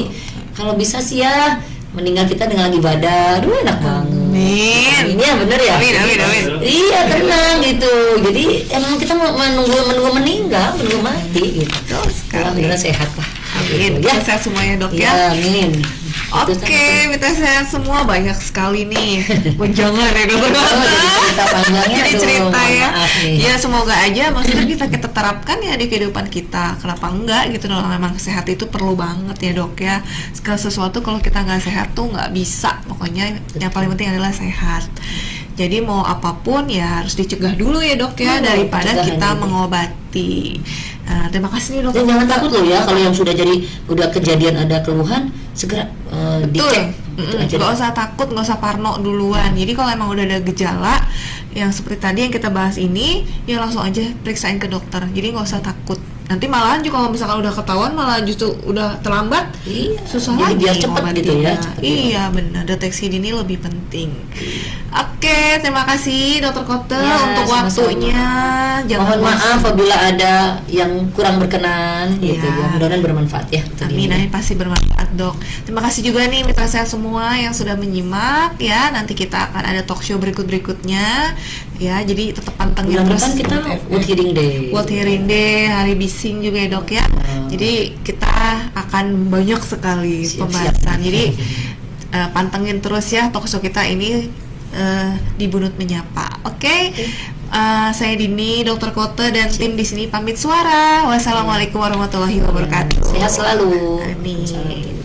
kalau bisa sih ya meninggal kita dengan ibadah, enak banget. Amin. Ini ya bener ya. Amin. Iya, tenang gitu. Jadi emang kita menunggu meninggal, menunggu mati gitu. Alhamdulillah sehat lah. Amin. Ya. Sehat semuanya Dok ya. Amin. Oke, minta sehat semua, banyak sekali nih. Jangan ya Dok. Cerita panjangnya jadi cerita ya. Ya semoga aja maksudnya kita terapkan ya di kehidupan kita. Kenapa enggak gitu, kalau memang sehat itu perlu banget ya Dok ya. Segala sesuatu kalau kita nggak sehat tuh nggak bisa. Pokoknya yang paling penting adalah sehat. Jadi mau apapun ya harus dicegah dulu ya Dok ya, daripada kita mengobati. Terima kasih nih Dok. Dan jangan takut loh ya, kalau yang udah kejadian ada keluhan, segera dicek. Nggak usah takut, nggak usah parno duluan. Jadi kalau emang udah ada gejala yang seperti tadi yang kita bahas ini, ya langsung aja periksain ke dokter. Jadi nggak usah takut. Nanti malahan juga kalau misalkan udah ketahuan malah justru udah terlambat, susah lagi. Biar cepat gitu ya. Iya benar, deteksi dini lebih penting. Oke, terima kasih Dokter Kote untuk waktunya. Mohon maaf apabila ada yang kurang berkenan gitu ya. Mudah-mudahan bermanfaat ya. Amin, pasti bermanfaat Dok. Terima kasih juga nih mitra saya semua yang sudah menyimak ya. Nanti kita akan ada talk show berikutnya ya. Jadi tetap pantengin terus. Kan kita World Hearing Day. World Hearing Day, hari bising juga ya Dok ya. Jadi kita akan banyak sekali pembahasan. Jadi pantengin terus ya talk show kita ini di Bunut Menyapa. Oke. Saya Dini, Dokter Kote dan tim di sini pamit suara. Wassalamualaikum warahmatullahi wabarakatuh. Sehat selalu. Amin.